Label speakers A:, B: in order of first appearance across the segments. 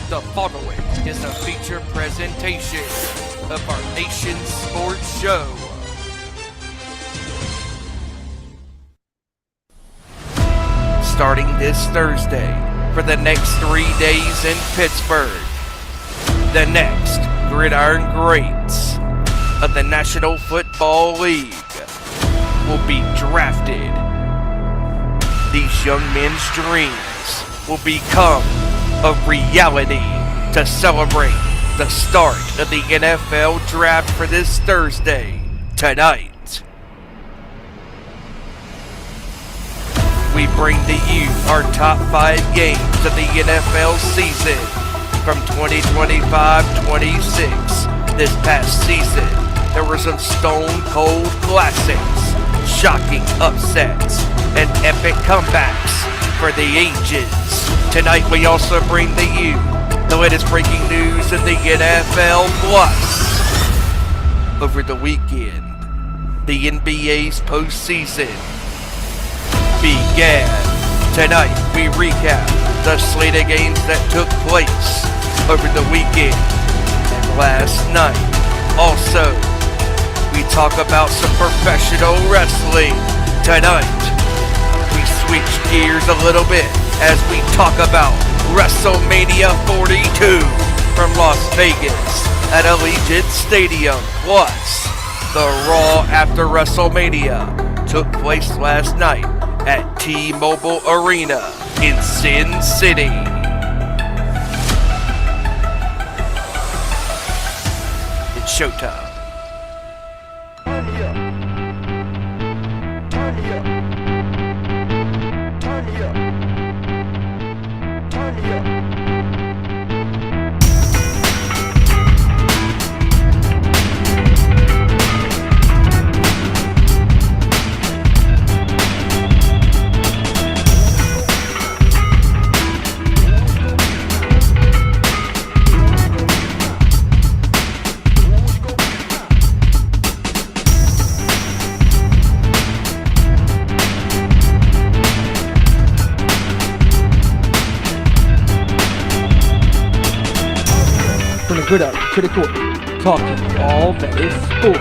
A: The following is a feature presentation of our nation's sports show. Starting this Thursday for the next 3 days in Pittsburgh, the next gridiron greats of the National Football League will be drafted. These young men's dreams will become a reality to celebrate the start of the NFL draft for this Thursday, tonight. We bring to you our top 5 games of the NFL season from 2025-26. This past season, there were some stone cold classics, shocking upsets, and epic comebacks for the ages. Tonight we also bring to you the latest breaking news in the NFL Plus. Over the weekend, the NBA's postseason began. Tonight we recap the slate of games that took place over the weekend and last night. Also, we talk about some professional wrestling. Tonight, we switch gears a little bit as we talk about WrestleMania 42 from Las Vegas at Allegiant Stadium. Plus, the Raw after WrestleMania took place last night at T-Mobile Arena in Sin City. It's showtime.
B: Good up to the court, talking all that is sport,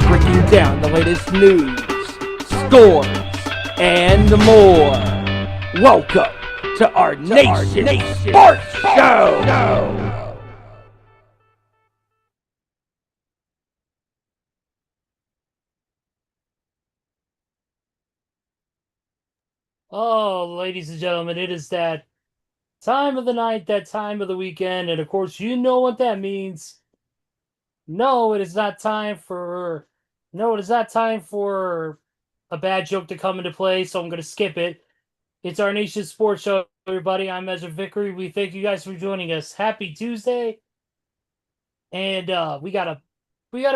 B: breaking down the latest news, scores, and more. Welcome to our Nation Sports Show.
C: Oh, ladies and gentlemen, it is that time of the night, that time of the weekend, and of course, you know what that means. No, it is not time for a bad joke to come into play, so I'm going to skip it. It's our Nation Sports Show, everybody. I'm Ezra Vickery. We thank you guys for joining us. Happy Tuesday, and we got a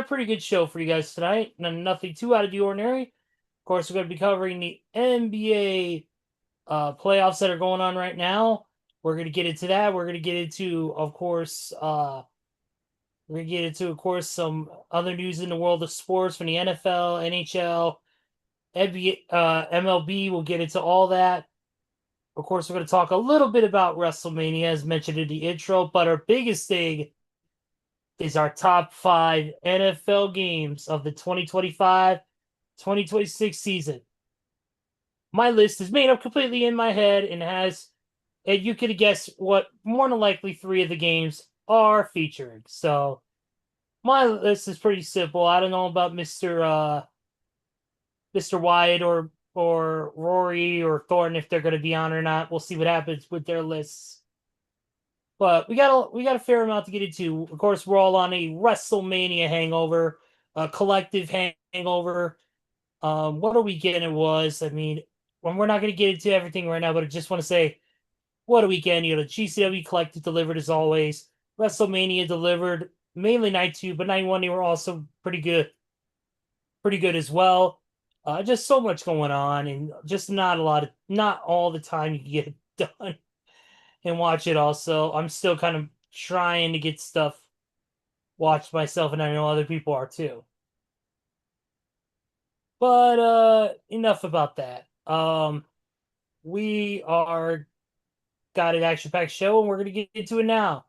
C: pretty good show for you guys tonight. Nothing too out of the ordinary. Of course, we're going to be covering the NBA playoffs that are going on right now. We're going to get into that. We're going to get into, of course, some other news in the world of sports from the NFL, NHL, NBA, MLB. We'll get into all that. Of course, we're going to talk a little bit about WrestleMania, as mentioned in the intro. But our biggest thing is our top 5 NFL games of the 2025-2026 season. My list is made up completely in my head and you could guess what more than likely 3 of the games are featuring. So my list is pretty simple. I don't know about Mr. Wyatt or Rory or Thornton if they're going to be on or not. We'll see what happens with their lists. But we got a fair amount to get into. Of course, we're all on a WrestleMania hangover, a collective hangover. What a weekend it was. I mean, we're not going to get into everything right now, but I just want to say, what a weekend. The GCW Collective delivered as always. WrestleMania delivered, mainly night 2, but night 1 they were also pretty good as well. Just so much going on, and just not all the time you can get it done and watch it all. So I'm still kind of trying to get stuff watched myself, and I know other people are too. But enough about that. We are got an action-packed show, and we're going to get into it now.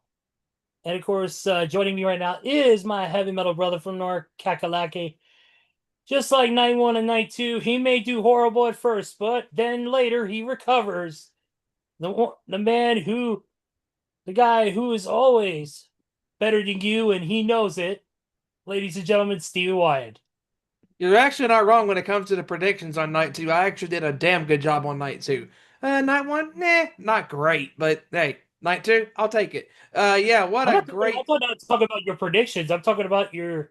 C: And of course, joining me right now is my heavy metal brother from North Kakalaki. Just like night one and night two, he may do horrible at first, but then later he recovers. The man who, the guy who is always better than you, and he knows it. Ladies and gentlemen, Stevie Wyand.
D: You're actually not wrong when it comes to the predictions on night two. I actually did a damn good job on night two. Night one, nah, not great, but hey, night two, I'll take it. Yeah, what
C: I'm
D: a
C: not, I'm
D: great.
C: not talking about your predictions. I'm talking about your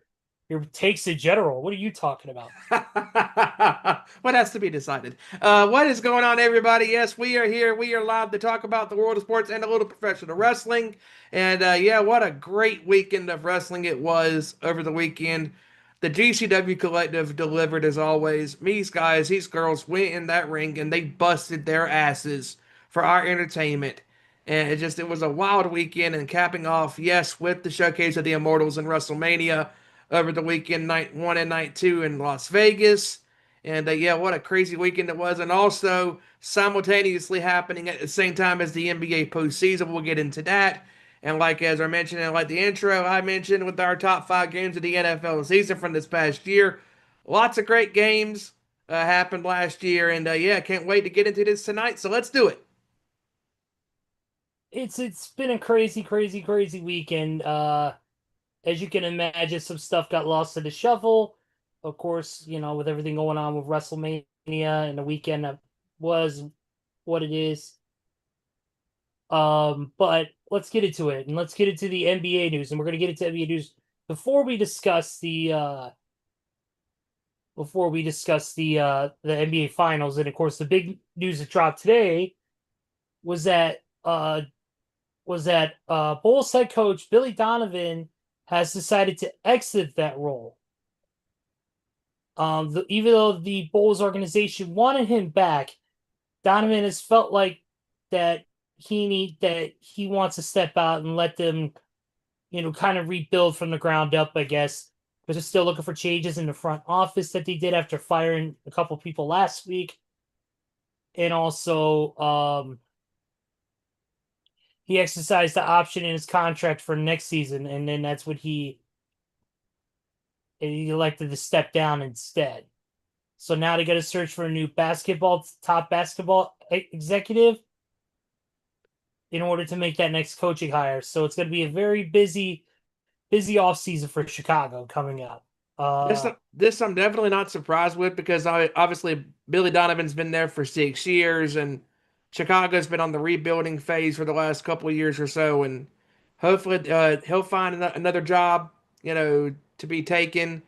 C: takes in general. What are you talking about?
D: What has to be decided? What is going on, everybody? Yes, we are here. We are live to talk about the world of sports and a little professional wrestling. And yeah, what a great weekend of wrestling it was over the weekend. The GCW Collective delivered as always. These guys, these girls went in that ring and they busted their asses for our entertainment. And it was a wild weekend and capping off, yes, with the showcase of the Immortals in WrestleMania over the weekend, night one and night two in Las Vegas. And yeah, what a crazy weekend it was. And also simultaneously happening at the same time as the NBA postseason. We'll get into that. And like as I mentioned in like the intro, I mentioned with our top 5 games of the NFL season from this past year, lots of great games happened last year, and yeah, can't wait to get into this tonight. So let's do it.
C: It's been a crazy weekend. As you can imagine, some stuff got lost in the shuffle. Of course, with everything going on with WrestleMania and the weekend was what it is. But let's get into it, and let's get into the NBA news, and we're gonna get into NBA news before we discuss the NBA finals. And of course, the big news that dropped today was that Bulls head coach Billy Donovan has decided to exit that role. Even though the Bulls organization wanted him back, Donovan has felt like that he wants to step out and let them, kind of rebuild from the ground up, I guess. But they're still looking for changes in the front office that they did after firing a couple people last week. And also, he exercised the option in his contract for next season, and then that's what he elected to step down instead. So now they got to search for a new top basketball executive in order to make that next coaching hire. So it's going to be a very busy off season for Chicago coming up.
D: This I'm definitely not surprised with because obviously Billy Donovan's been there for 6 years and Chicago's been on the rebuilding phase for the last couple of years or so, and hopefully he'll find another job, to be taken,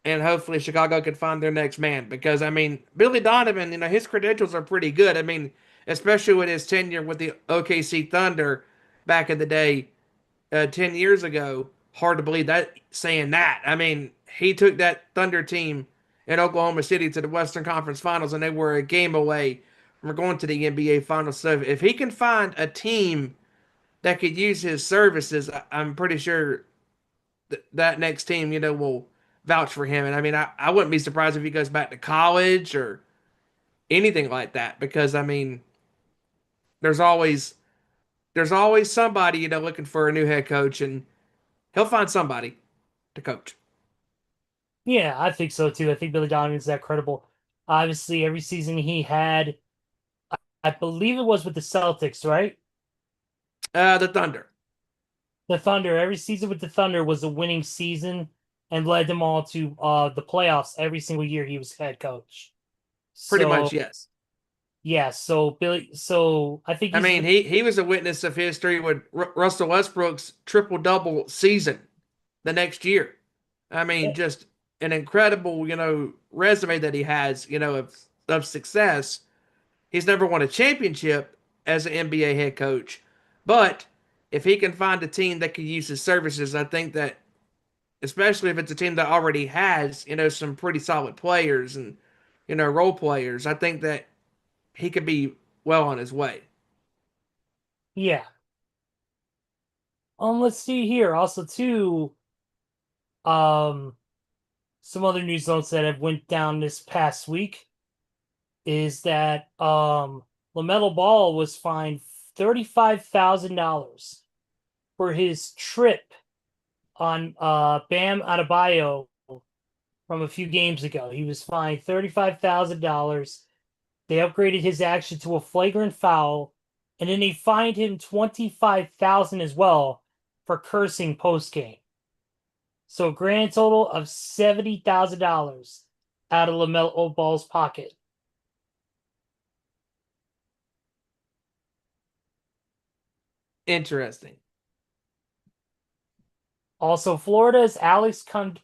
D: and hopefully Chicago can find their next man because I mean Billy Donovan, his credentials are pretty good. I mean, especially with his tenure with the OKC Thunder back in the day, 10 years ago. Hard to believe that saying that. I mean, he took that Thunder team in Oklahoma City to the Western Conference Finals, and they were a game away from going to the NBA Finals. So if he can find a team that could use his services, I'm pretty sure that next team, will vouch for him. And I mean, I wouldn't be surprised if he goes back to college or anything like that because I mean, there's always somebody, looking for a new head coach, and he'll find somebody to coach.
C: Yeah, I think so too. I think Billy Donovan's that credible. Obviously, every season he had, I believe it was with the Celtics, right?
D: The Thunder.
C: The Thunder. Every season with the Thunder was a winning season and led them all to the playoffs every single year he was head coach.
D: Pretty
C: So
D: much, yes.
C: yeah, so I think
D: I mean, he was a witness of history with Russell Westbrook's triple double season the next year. I mean, just an incredible, resume that he has, of success. He's never won a championship as an NBA head coach, but if he can find a team that can use his services, I think that, especially if it's a team that already has, some pretty solid players and, role players, I think that he could be well on his way.
C: yeah. Let's see here. Also, too, um, some other news notes that have went down this past week is that LaMelo Ball was fined $35,000 for his trip on Bam Adebayo from a few games ago. He was fined $35,000. They upgraded his action to a flagrant foul, and then they fined him $25,000 as well for cursing post game. So a grand total of $70,000 out of LaMelo Ball's pocket.
D: Interesting.
C: Also, Florida's Alex Condon,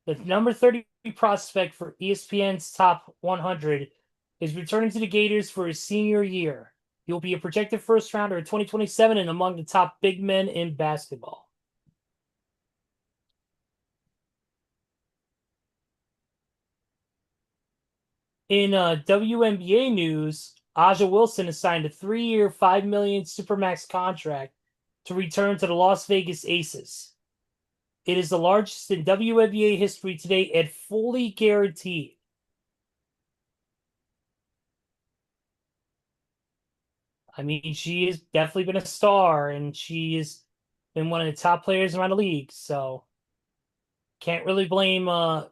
C: the number 30 prospect for ESPN's Top 100, is returning to the Gators for his senior year. He will be a projected first rounder in 2027 and among the top big men in basketball. In WNBA news, Aja Wilson has signed a 3-year, $5 million Supermax contract to return to the Las Vegas Aces. It is the largest in WNBA history to date and fully guaranteed. I mean, she has definitely been a star, and she has been one of the top players around the league, so can't really blame her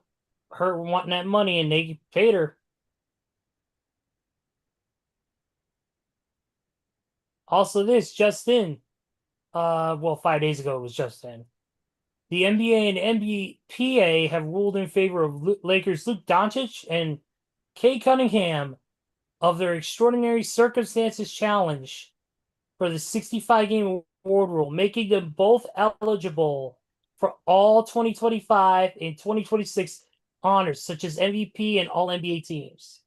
C: wanting that money, and they paid her. Also, this just in, 5 days ago it was just in. The NBA and NBPA have ruled in favor of Lakers' Luke Doncic and Kay Cunningham of their extraordinary circumstances challenge for the 65-game award rule, making them both eligible for all 2025 and 2026 honors, such as MVP and All NBA teams.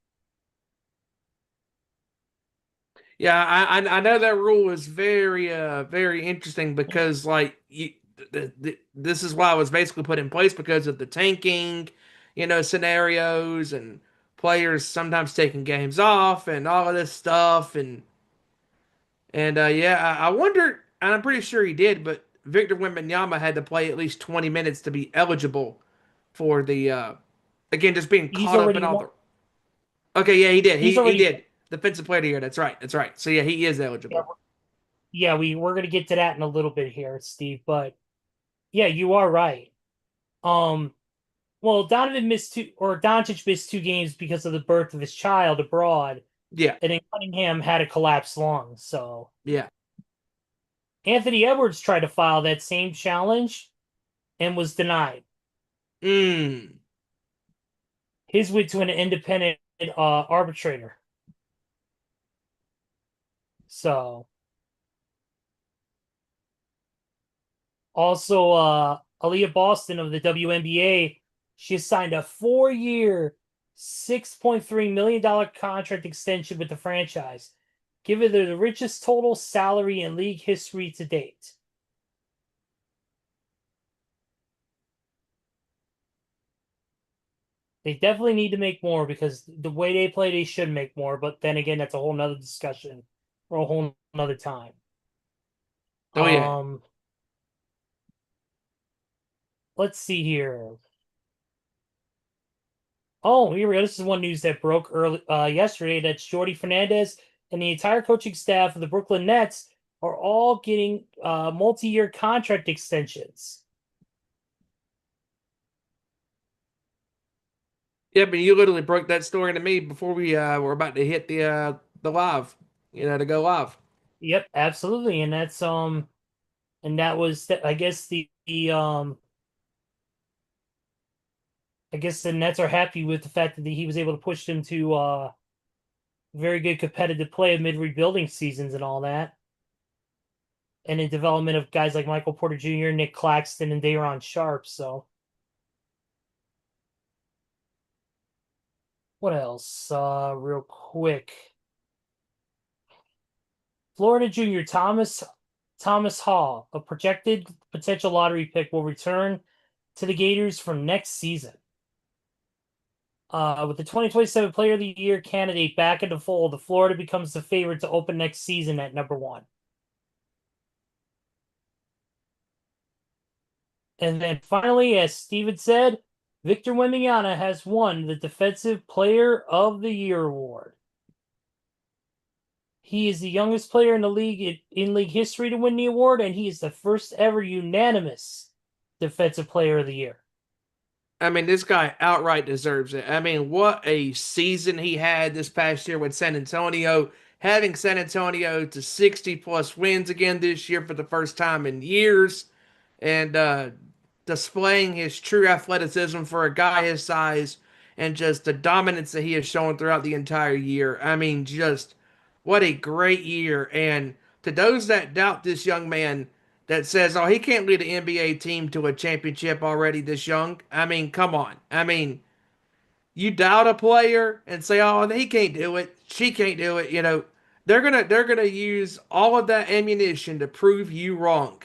D: Yeah, I know that rule is very very interesting because this is why it was basically put in place because of the tanking, scenarios and players sometimes taking games off and all of this stuff and I wonder, and I'm pretty sure he did, but Victor Wembanyama had to play at least 20 minutes to be eligible for the again just being
C: He's
D: caught up in
C: already
D: all the. Okay, yeah, he did.
C: he's
D: He
C: already
D: did. Defensive player of the year. That's right. That's right. So yeah, he is eligible.
C: yeah, we're gonna get to that in a little bit here, Steve. But yeah, you are right. Well, Doncic missed 2 games because of the birth of his child abroad,
D: Yeah.
C: and then Cunningham had a collapsed lung. So
D: Yeah.
C: Anthony Edwards tried to file that same challenge and was denied.
D: Mm.
C: His went to an independent arbitrator. So also Aaliyah Boston of the WNBA, she signed a 4-year, $6.3 million contract extension with the franchise, giving her the richest total salary in league history to date. They definitely need to make more because the way they play, they should make more. But then again, that's a whole nother discussion for a whole nother time.
D: Oh yeah.
C: Let's see here. Oh, here we go. This is one news that broke early yesterday. That's Jordi Fernandez and the entire coaching staff of the Brooklyn Nets are all getting multi-year contract extensions.
D: Yeah, but you literally broke that story to me before we were about to hit the live, to go live.
C: Yep, absolutely, and that's and that was I guess I guess the Nets are happy with the fact that he was able to push them to very good competitive play amid rebuilding seasons and all that. And in development of guys like Michael Porter Jr., Nick Claxton, and Day'Ron Sharp. So, what else? Real quick. Florida Jr. Thomas Hall, a projected potential lottery pick, will return to the Gators for next season. With the 2027 Player of the Year candidate back in the fold, the Florida becomes the favorite to open next season at number 1. And then finally, as Steven said, Victor Wembanyama has won the Defensive Player of the Year award. He is the youngest player in the league in league history to win the award, and he is the first ever unanimous Defensive Player of the Year.
D: I mean, this guy outright deserves it. I mean, what a season he had this past year with San Antonio, having San Antonio to 60 plus wins again this year for the first time in years, and displaying his true athleticism for a guy his size and just the dominance that he has shown throughout the entire year. I mean, just what a great year. And to those that doubt this young man, that says, oh, he can't lead an NBA team to a championship already this young. I mean, come on. I mean, you doubt a player and say, oh, he can't do it. She can't do it. You know, they're gonna use all of that ammunition to prove you wrong.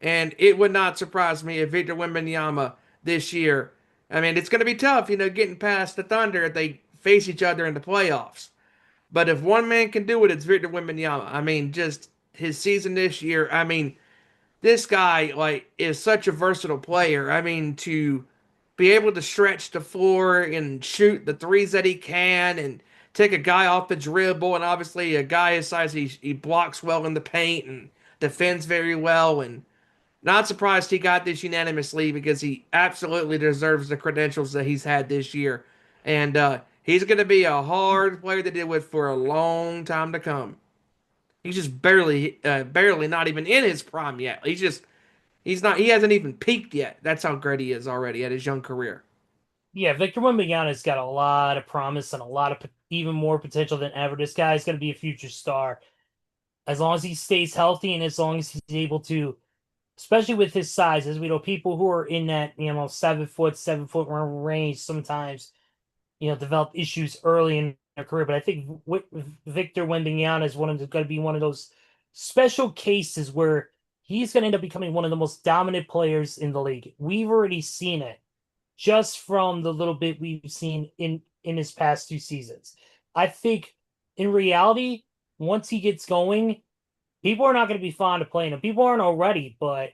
D: And it would not surprise me if Victor Wembanyama this year. I mean, it's gonna be tough, you know, getting past the Thunder if they face each other in the playoffs. But if one man can do it, it's Victor Wembanyama. I mean, just his season this year. I mean, this guy like is such a versatile player. I mean, to be able to stretch the floor and shoot the threes that he can and take a guy off the dribble, and obviously a guy his size, he blocks well in the paint and defends very well, and not surprised he got this unanimously because he absolutely deserves the credentials that he's had this year. And he's going to be a hard player to deal with for a long time to come. He's just barely not even in his prime yet. He hasn't even peaked yet. That's how great he is already at his young career.
C: Yeah, Victor Wembanyama's got a lot of promise and a lot of even more potential than ever. This guy's going to be a future star as long as he stays healthy and as long as he's able to, especially with his size. As we know, people who are in that 7 foot range sometimes develop issues early in their career. But I think Victor Wembanyama is going to be one of those special cases where he's going to end up becoming one of the most dominant players in the league. We've already seen it just from the little bit we've seen in his past 2 seasons. I think in reality, once he gets going, people are not going to be fond of playing him. People aren't already, but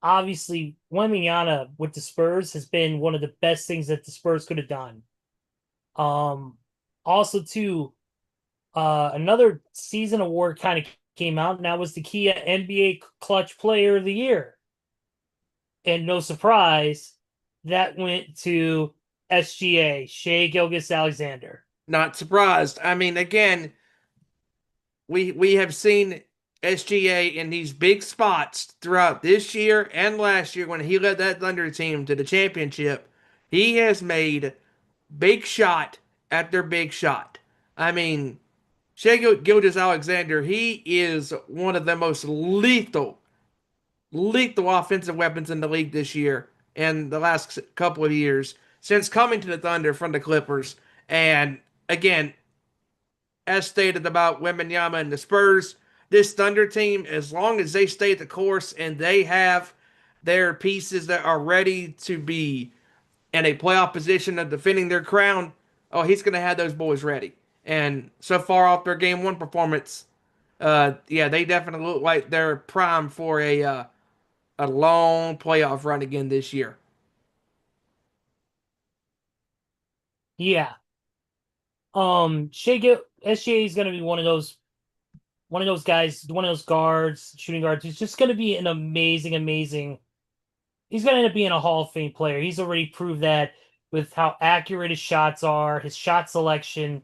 C: obviously Wembanyama with the Spurs has been one of the best things that the Spurs could have done. Also too, another season award kind of came out, and that was the Kia NBA Clutch Player of the Year. And no surprise, that went to SGA, Shea Gilgeous-Alexander.
D: Not surprised. I mean, again, we have seen SGA in these big spots throughout this year and last year when he led that Thunder team to the championship. He has made big shot after big shot. I mean, Shea Gilgeous-Alexander, he is one of the most lethal offensive weapons in the league this year and the last couple of years since coming to the Thunder from the Clippers. And again, as stated about Wembanyama and the Spurs, this Thunder team, as long as they stay the course and they have their pieces that are ready to be in a playoff position of defending their crown, oh, he's going to have those boys ready. And so far off their game one performance, yeah, they definitely look like they're primed for a long playoff run again this year.
C: Yeah. SGA is going to be one of those guys, one of those guards, shooting guards, who's just going to be an amazing. He's going to end up being a Hall of Fame player. He's already proved that with how accurate his shots are, his shot selection,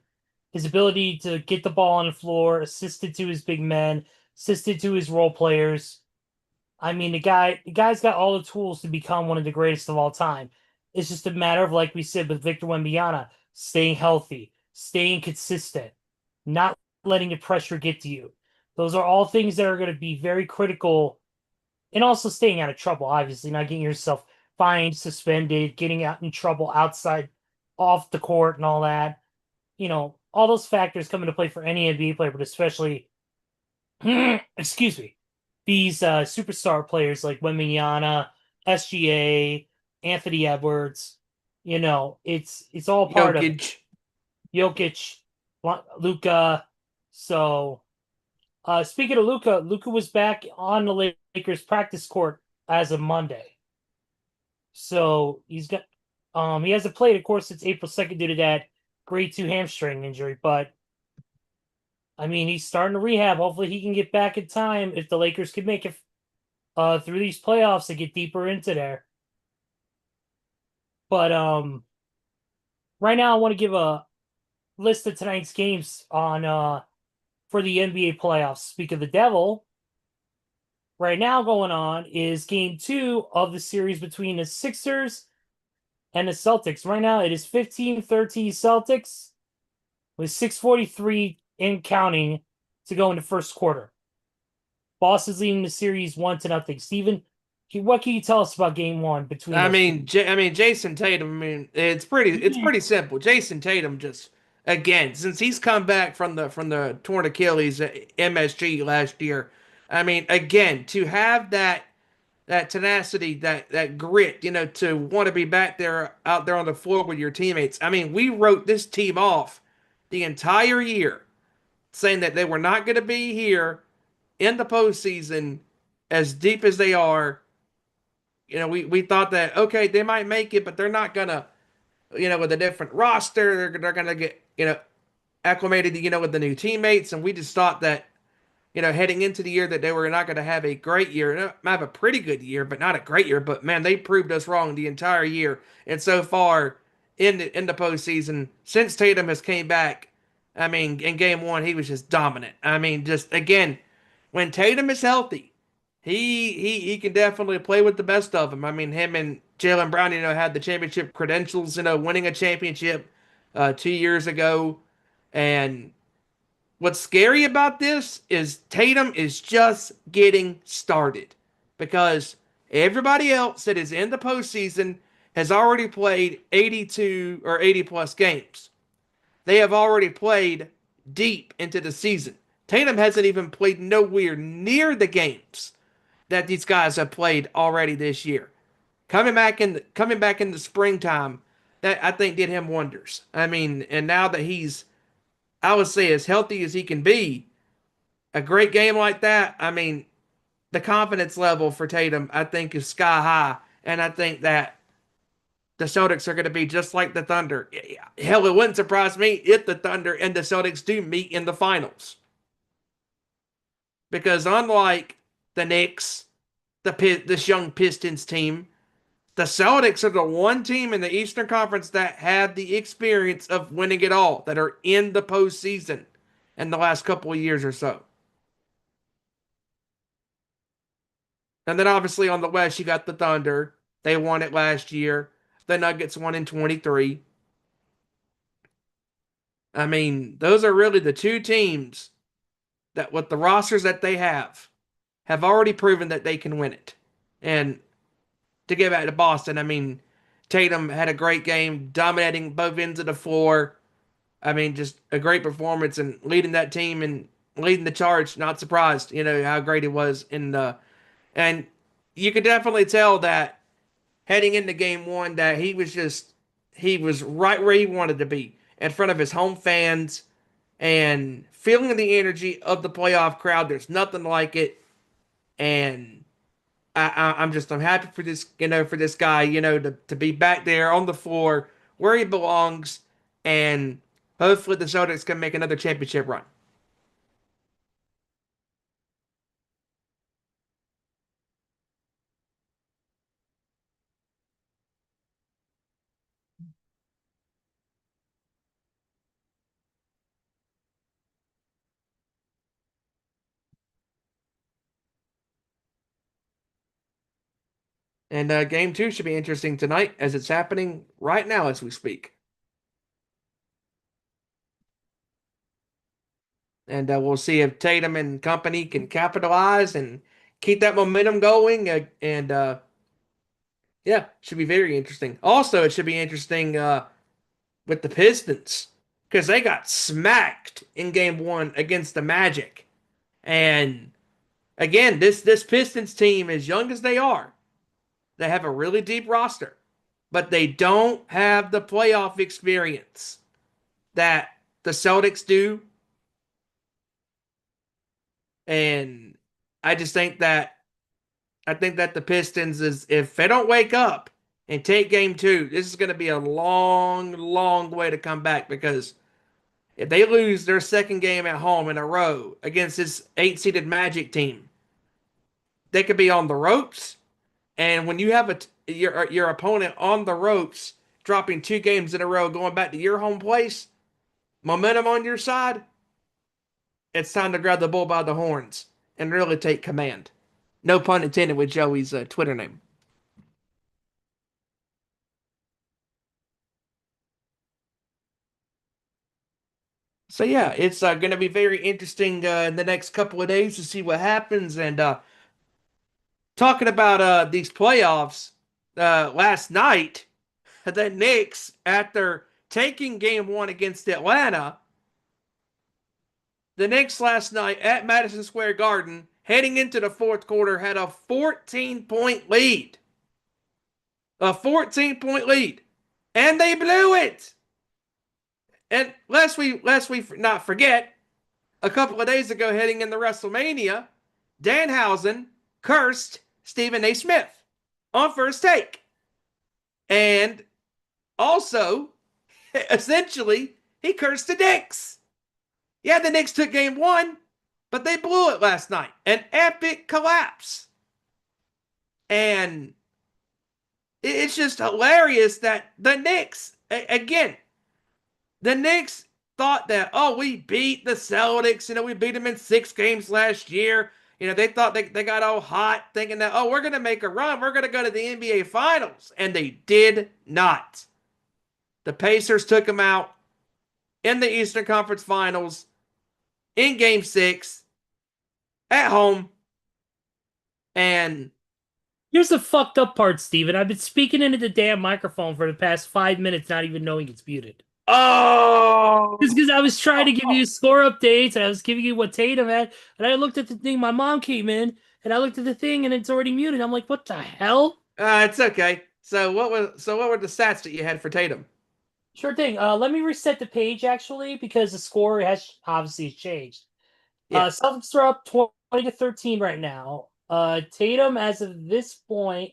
C: his ability to get the ball on the floor, assisted to his big men, assisted to his role players. I mean, the guy's got all the tools to become one of the greatest of all time. It's just a matter of, like we said, with Victor Wembanyama, staying healthy, staying consistent, not letting the pressure get to you. Those are all things that are going to be very critical, and also staying out of trouble, obviously, not getting yourself fined, suspended, getting out in trouble outside, off the court and all that. All those factors come into play for any NBA player, but especially, excuse me, these superstar players like Wembanyama, SGA, Anthony Edwards. It's all part of Jokic, Luka. So, speaking of Luka was back on the Lakers practice court as of Monday. So he hasn't played, of course, since April 2nd due to that grade 2 hamstring injury. But I mean, he's starting to rehab. Hopefully, he can get back in time if the Lakers can make it through these playoffs to get deeper into there. But right now I want to give a list of tonight's games on for the NBA playoffs. Speak of the devil, right now going on is game 2 of the series between the Sixers and the Celtics. Right now it is 15-13 Celtics with 6:43 in counting to go in the first quarter. Boston's leading the series 1-0. Steven, what can you tell us about game 1 between
D: I
C: those
D: mean,
C: two?
D: Jason Tatum. I mean, it's pretty simple. Jason Tatum just again since he's come back from the torn Achilles at MSG last year. I mean, again to have that tenacity, that grit, to want to be back there out there on the floor with your teammates. I mean, we wrote this team off the entire year, saying that they were not going to be here in the postseason as deep as they are. We thought that okay, they might make it, but they're not gonna, with a different roster, they're gonna get, acclimated, with the new teammates, and we just thought that, heading into the year that they were not going to have a great year, might have a pretty good year, but not a great year. But man, they proved us wrong the entire year, and so far in the postseason, since Tatum has came back, I mean, in game 1 he was just dominant. I mean, just again, when Tatum is healthy, he can definitely play with the best of them. I mean, him and Jalen Brown, had the championship credentials, winning a championship 2 years ago. And what's scary about this is Tatum is just getting started because everybody else that is in the postseason has already played 82 or 80 plus games. They have already played deep into the season. Tatum hasn't even played nowhere near the games that these guys have played already this year. Coming back in the springtime, that I think did him wonders. I mean, and now that he's, I would say, as healthy as he can be, a great game like that, I mean, the confidence level for Tatum, I think, is sky high. And I think that the Celtics are going to be just like the Thunder. Hell, it wouldn't surprise me if the Thunder and the Celtics do meet in the finals. Because unlike the Knicks, this young Pistons team, the Celtics are the one team in the Eastern Conference that had the experience of winning it all, that are in the postseason in the last couple of years or so. And then obviously on the West, you got the Thunder. They won it last year. The Nuggets won in 23. I mean, those are really the two teams that, with the rosters that they have already proven that they can win it. And to get back to Boston, I mean, Tatum had a great game, dominating both ends of the floor. I mean, just a great performance and leading that team and leading the charge. Not surprised, how great it was in the, and you could definitely tell that heading into game 1 that he was right where he wanted to be in front of his home fans and feeling the energy of the playoff crowd. There's nothing like it, and I'm happy for this, for this guy, to be back there on the floor where he belongs, and hopefully the Celtics can make another championship run. And game 2 should be interesting tonight as it's happening right now as we speak. And we'll see if Tatum and company can capitalize and keep that momentum going. And yeah, should be very interesting. Also, it should be interesting with the Pistons because they got smacked in game 1 against the Magic. And again, this Pistons team, as young as they are, they have a really deep roster, but they don't have the playoff experience that the Celtics do. And I just think that the Pistons is, if they don't wake up and take game 2, this is going to be a long, long way to come back because If they lose their second game at home in a row against this 8-seeded Magic team, they could be on the ropes. And when you have your opponent on the ropes, dropping 2 games in a row, going back to your home place, momentum on your side, it's time to grab the bull by the horns and really take command. No pun intended with Joey's Twitter name. So yeah, it's going to be very interesting in the next couple of days to see what happens. And talking about these playoffs, last night, the Knicks, after taking game one against Atlanta, the Knicks last night at Madison Square Garden, heading into the fourth quarter, had a 14-point lead. A 14-point lead. And they blew it. And lest we not forget, a couple of days ago, heading into WrestleMania, Danhausen cursed Stephen A. Smith on First Take. And also, essentially, he cursed the Knicks. Yeah, the Knicks took game one, but they blew it last night. An epic collapse. And it's just hilarious that the Knicks, again, the Knicks thought that, oh, we beat the Celtics. We beat them in 6 games last year. They thought they got all hot, thinking that, oh, we're going to make a run. We're going to go to the NBA Finals. And they did not. The Pacers took them out in the Eastern Conference Finals in Game 6 at home. And
C: here's the fucked up part, Steven. I've been speaking into the damn microphone for the past 5 minutes, not even knowing it's muted.
D: oh,
C: Just because I was trying to give you score updates and I was giving you what Tatum had, and I looked at the thing. My mom came in and I looked at the thing and it's already muted. I'm like, what the hell?
D: it's okay. So what were the stats that you had for Tatum?
C: Sure thing. Let me reset the page actually because the score has obviously changed.
D: Yeah.
C: Celtics are up 20-13 right now. Tatum, as of this point,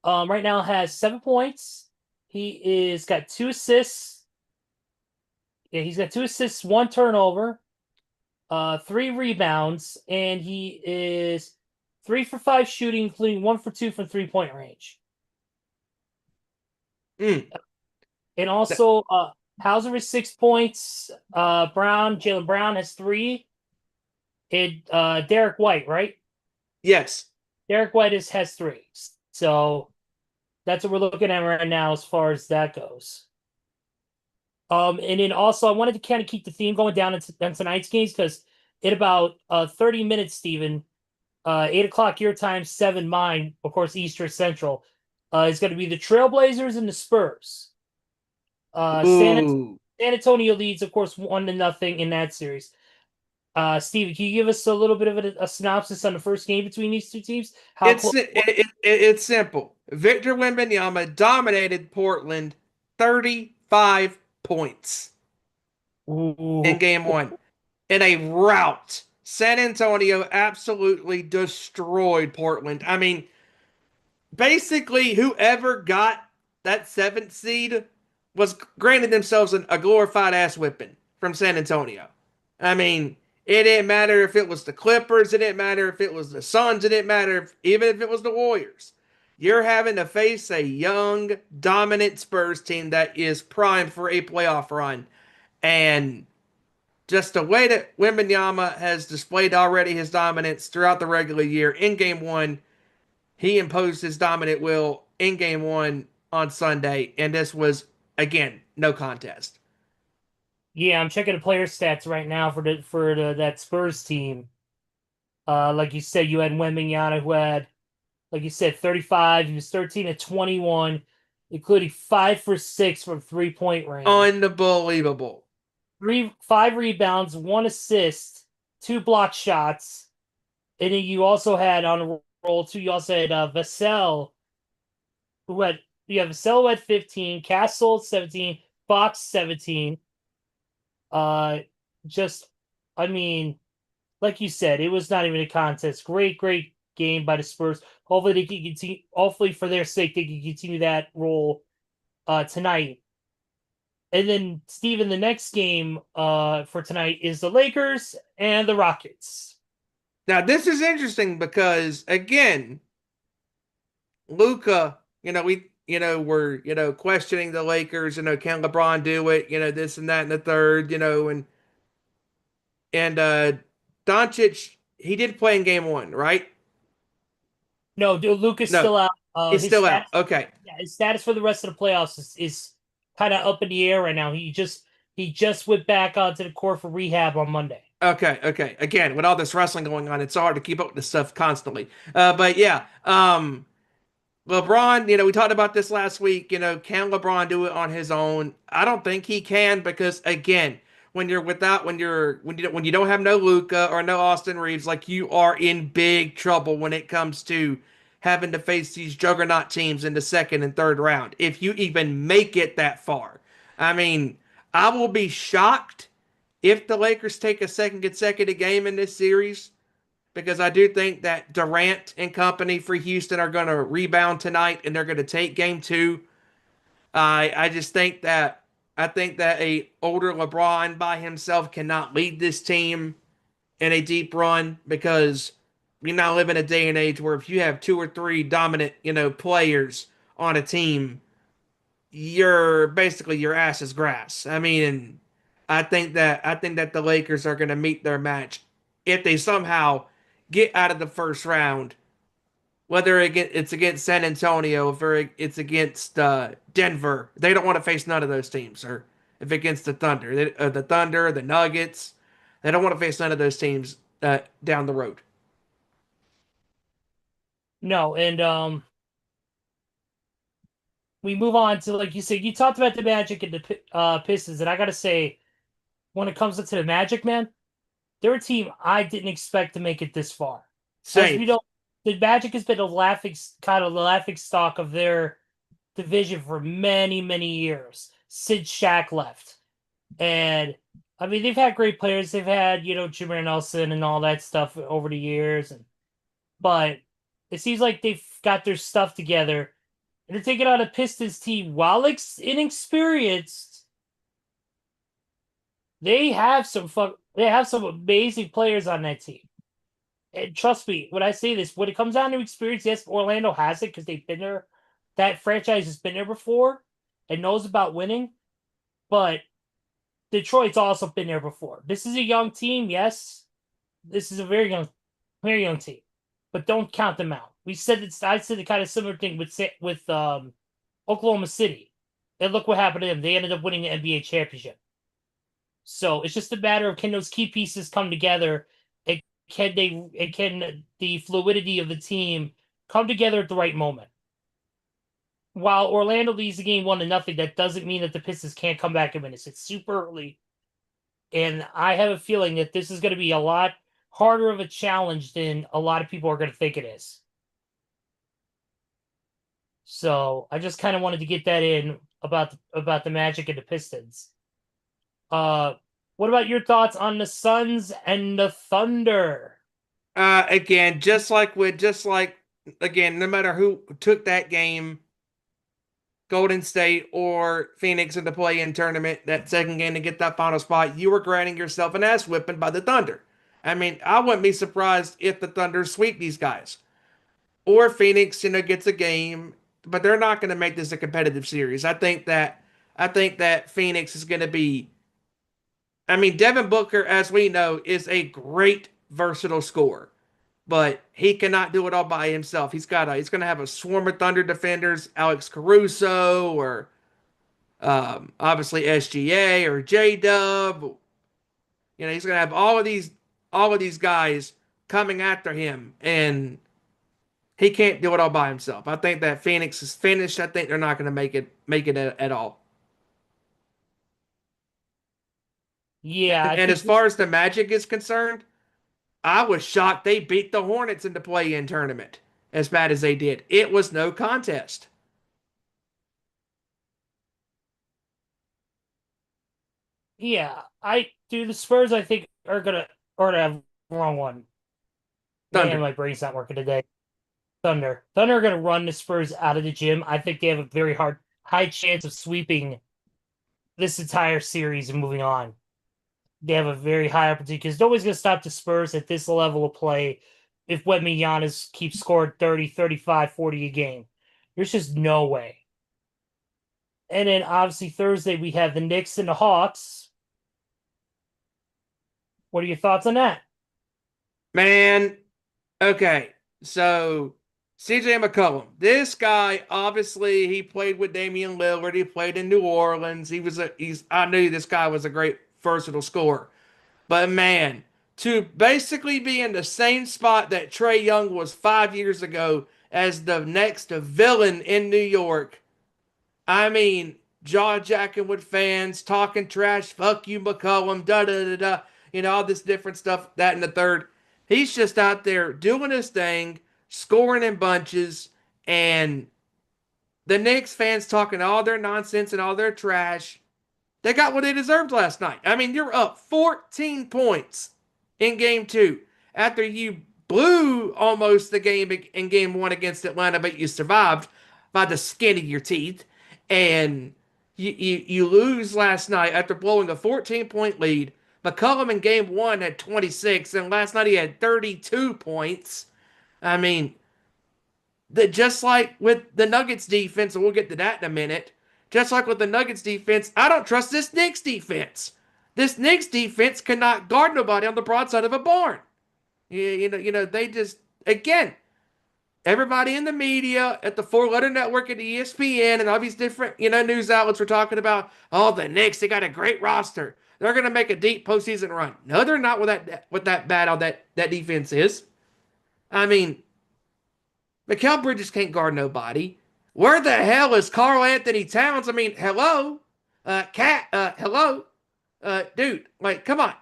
C: right now has 7 points. He is got 2 assists. Yeah, he's got 2 assists, 1 turnover, 3 rebounds, and he is 3 for 5 shooting, including 1 for 2 from 3-point range. And also, Hauser is 6 points. Jalen Brown has 3. And Derek White, right?
D: Yes.
C: Derek White has 3. So that's what we're looking at right now as far as that goes. And then also, I wanted to kind of keep the theme going down on tonight's games because in about 30 minutes, Steven, 8 o'clock your time, 7 mine, of course, Eastern Central, is going to be the Trailblazers and the Spurs. San Antonio leads, of course, 1-0 in that series. Steven, can you give us a little bit of a synopsis on the first game between these two teams?
D: It's simple. Victor Wembanyama dominated Portland 35 points in game one. In a rout, San Antonio absolutely destroyed Portland. I mean, basically, whoever got that 7th seed was granted themselves a glorified ass whipping from San Antonio. I mean, it didn't matter if it was the Clippers. It didn't matter if it was the Suns. It didn't matter even if it was the Warriors. You're having to face a young, dominant Spurs team that is primed for a playoff run. And just the way that Wembanyama has displayed already his dominance throughout the regular year in game one, he imposed his dominant will in game one on Sunday. And this was, again, no contest.
C: Yeah, I'm checking the player stats right now for that Spurs team. Like you said, you had Wembanyama who had, like you said, 35. He was 13 of 21, including 5 for 6 from 3-point range.
D: Unbelievable.
C: 5 rebounds, 1 assist, 2 block shots, and then you also had on a roll too. You also had Vassell, Vassell had 15, Castle 17, Fox 17. I mean, like you said, it was not even a contest. Great game by the Spurs. Hopefully they can continue. Hopefully for their sake they can continue that role tonight. And then, Steven, the next game for tonight is the Lakers and the Rockets.
D: Now this is interesting because again, Luca, we're questioning the Lakers, can LeBron do it, this and that and the third, and Doncic, he did play in game one, right?
C: No, dude, Luka's
D: No,
C: still out.
D: he's
C: His
D: still
C: status,
D: out. Okay.
C: yeah, his status for the rest of the playoffs is kind of up in the air right now. He just went back onto the court for rehab on Monday.
D: Okay. Again, with all this wrestling going on, it's hard to keep up with this stuff constantly. But yeah, LeBron, we talked about this last week. Can LeBron do it on his own? I don't think he can because again, when you don't have no Luca or no Austin Reeves, like you are in big trouble when it comes to having to face these juggernaut teams in the second and third round. If you even make it that far, I mean, I will be shocked if the Lakers take a second consecutive game in this series because I do think that Durant and company for Houston are going to rebound tonight and they're going to take game two. I just think that a older LeBron by himself cannot lead this team in a deep run because we now live in a day and age where if you have two or three dominant, players on a team, you're basically your ass is grass. I mean, I think that the Lakers are going to meet their match if they somehow get out of the first round, whether it's against San Antonio, if it's against Denver. They don't want to face none of those teams, or if against the Thunder, the Nuggets, they don't want to face none of those teams down the road.
C: No, and we move on to, like you said, you talked about the Magic and the Pistons, and I gotta say, when it comes to the Magic, man, they're a team I didn't expect to make it this far. As
D: Same.
C: we know, the Magic has been a laughing stock of their division for many, many years since Shaq left. And I mean, they've had great players. They've had, Jameer Nelson and all that stuff over the years, but it seems like they've got their stuff together. And they're taking on a Pistons team, while inexperienced, they have some amazing players on that team. And trust me when I say this, when it comes down to experience, yes, Orlando has it because they've been there. That franchise has been there before and knows about winning. But Detroit's also been there before. This is a young team, yes. This is a very young team. But don't count them out. I said the kind of similar thing with Oklahoma City. And look what happened to them. They ended up winning the NBA championship. So it's just a matter of, can those key pieces come together, and can the fluidity of the team come together at the right moment. While Orlando leads the game 1-0, that doesn't mean that the Pistons can't come back and win this. It's super early, and I have a feeling that this is going to be a lot harder of a challenge than a lot of people are going to think it is. So I just kind of wanted to get that in about the Magic and the Pistons. What about your thoughts on the Suns and the Thunder?
D: Again, again, no matter who took that game, Golden State or Phoenix in the play-in tournament, that second game to get that final spot, you were granting yourself an ass whipping by the Thunder. I mean, I wouldn't be surprised if the Thunder sweep these guys. Or Phoenix, gets a game, but they're not going to make this a competitive series. I think that Phoenix is going to be. I mean, Devin Booker, as we know, is a great versatile scorer, but he cannot do it all by himself. He's going to have a swarm of Thunder defenders, Alex Caruso, or obviously SGA or J Dub. He's going to have all of these guys coming after him, and he can't do it all by himself. I think that Phoenix is finished. I think they're not going to make it at all.
C: Yeah, I
D: And
C: think
D: as far as the Magic is concerned, I was shocked they beat the Hornets in the play-in tournament as bad as they did. It was no contest.
C: yeah, the Spurs I think are gonna have wrong one. Man,
D: Thunder.
C: my brain's not working today. Thunder are gonna run the Spurs out of the gym. I think they have a very high chance of sweeping this entire series and moving on. They have a very high opportunity because nobody's going to stop the Spurs at this level of play if Giannis keeps scoring 30, 35, 40 a game. There's just no way. And then obviously Thursday we have the Knicks and the Hawks. What are your thoughts on that?
D: Man, okay. So CJ McCollum, this guy obviously he played with Damian Lillard. He played in New Orleans. I knew this guy was a great versatile scorer. But man, to basically be in the same spot that Trae Young was 5 years ago as the next villain in New York, I mean, jaw jacking with fans, talking trash, fuck you, McCollum, da da da da, all this different stuff, that and the third. He's just out there doing his thing, scoring in bunches, and the Knicks fans talking all their nonsense and all their trash. They got what they deserved last night. I mean, you're up 14 points in game two after you blew almost the game in game one against Atlanta, but you survived by the skin of your teeth. And you lose last night after blowing a 14-point lead. McCollum in game one had 26, and last night he had 32 points. I mean, just like with the Nuggets defense, and we'll get to that in a minute, just like with the Nuggets defense, I don't trust this Knicks defense. This Knicks defense cannot guard nobody on the broadside of a barn. They just, again, everybody in the media at the four-letter network at ESPN and all these different, news outlets were talking about, oh, the Knicks, they got a great roster. They're going to make a deep postseason run. No, they're not with that bad how that defense is. I mean, Mikal Bridges can't guard nobody. Where the hell is Karl Anthony Towns? I mean, hello? Hello? Dude, like, come on.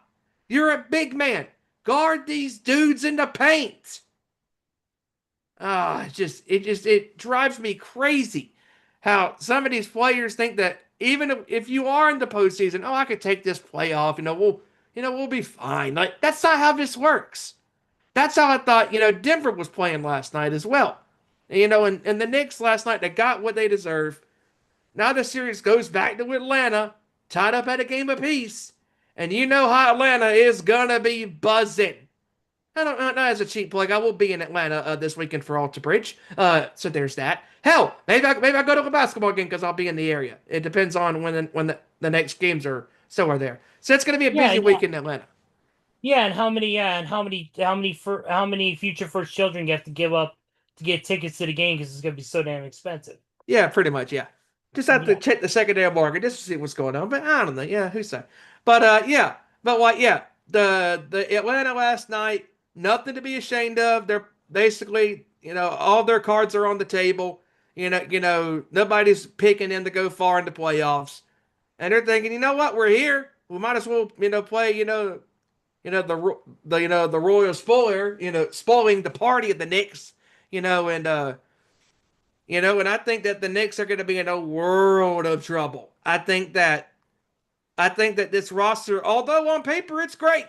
D: You're a big man. Guard these dudes in the paint. It drives me crazy how some of these players think that even if you are in the postseason, I could take this playoff, we'll be fine. Like, that's not how this works. That's how I thought, Denver was playing last night as well. And the Knicks last night, they got what they deserve. Now the series goes back to Atlanta, tied up at a game apiece. And you know how Atlanta is going to be buzzing. I don't know, as a cheap plug, I will be in Atlanta this weekend for Alta Bridge. So there's that. Hell, maybe I go to a basketball game because I'll be in the area. It depends on when the next games are there. So it's going to be a busy week in Atlanta.
C: Yeah, and how many future first children you have to give up to get tickets to the game because it's going to be so damn expensive.
D: Yeah, pretty much. Yeah, just have to check the secondary market just to see what's going on. But I don't know. Yeah, who's say? But the Atlanta last night, nothing to be ashamed of. They're basically, all their cards are on the table. Nobody's picking them to go far in the playoffs, and they're thinking, you know what, we're here. We might as well, play, the royal spoiler, spoiling the party of the Knicks, and I think that the Knicks are going to be in a world of trouble. I think that this roster, although on paper it's great,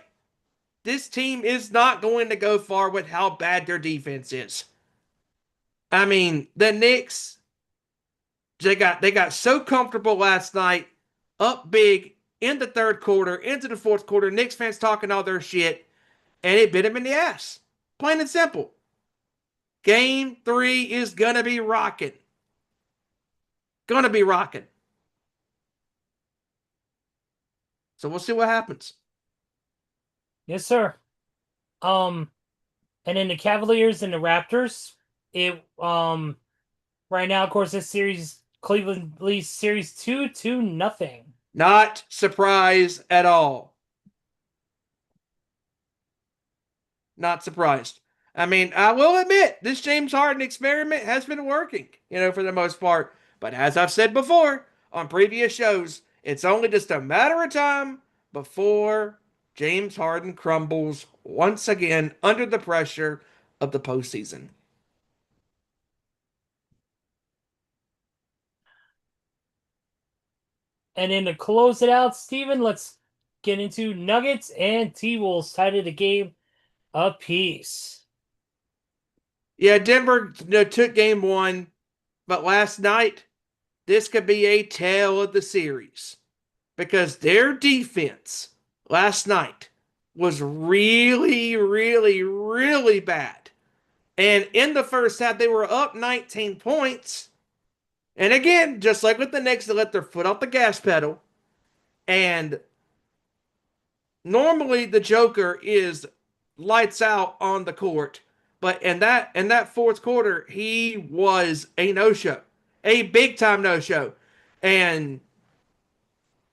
D: this team is not going to go far with how bad their defense is. I mean, the Knicks, they got so comfortable last night, up big in the third quarter, into the fourth quarter. Knicks fans talking all their shit, and it bit them in the ass. Plain and simple. Game 3 is going to be rocking. Going to be rocking. So we'll see what happens.
C: Yes, sir. And then the Cavaliers and the Raptors. Right now, of course, this series, Cleveland leads series 2-0.
D: Not surprised at all. Not surprised. I mean, I will admit, this James Harden experiment has been working, for the most part. But as I've said before on previous shows, it's only just a matter of time before James Harden crumbles once again under the pressure of the postseason.
C: And then to close it out, Steven, let's get into Nuggets and T-Wolves tied at a game apiece.
D: Yeah, Denver took game 1, but last night, this could be a tale of the series. because their defense last night was really, really, really bad. And in the first half, they were up 19 points. And again, just like with the Knicks, they let their foot off the gas pedal. And normally the Joker is lights out on the court. But in that fourth quarter, he was a no-show. A big time no-show. And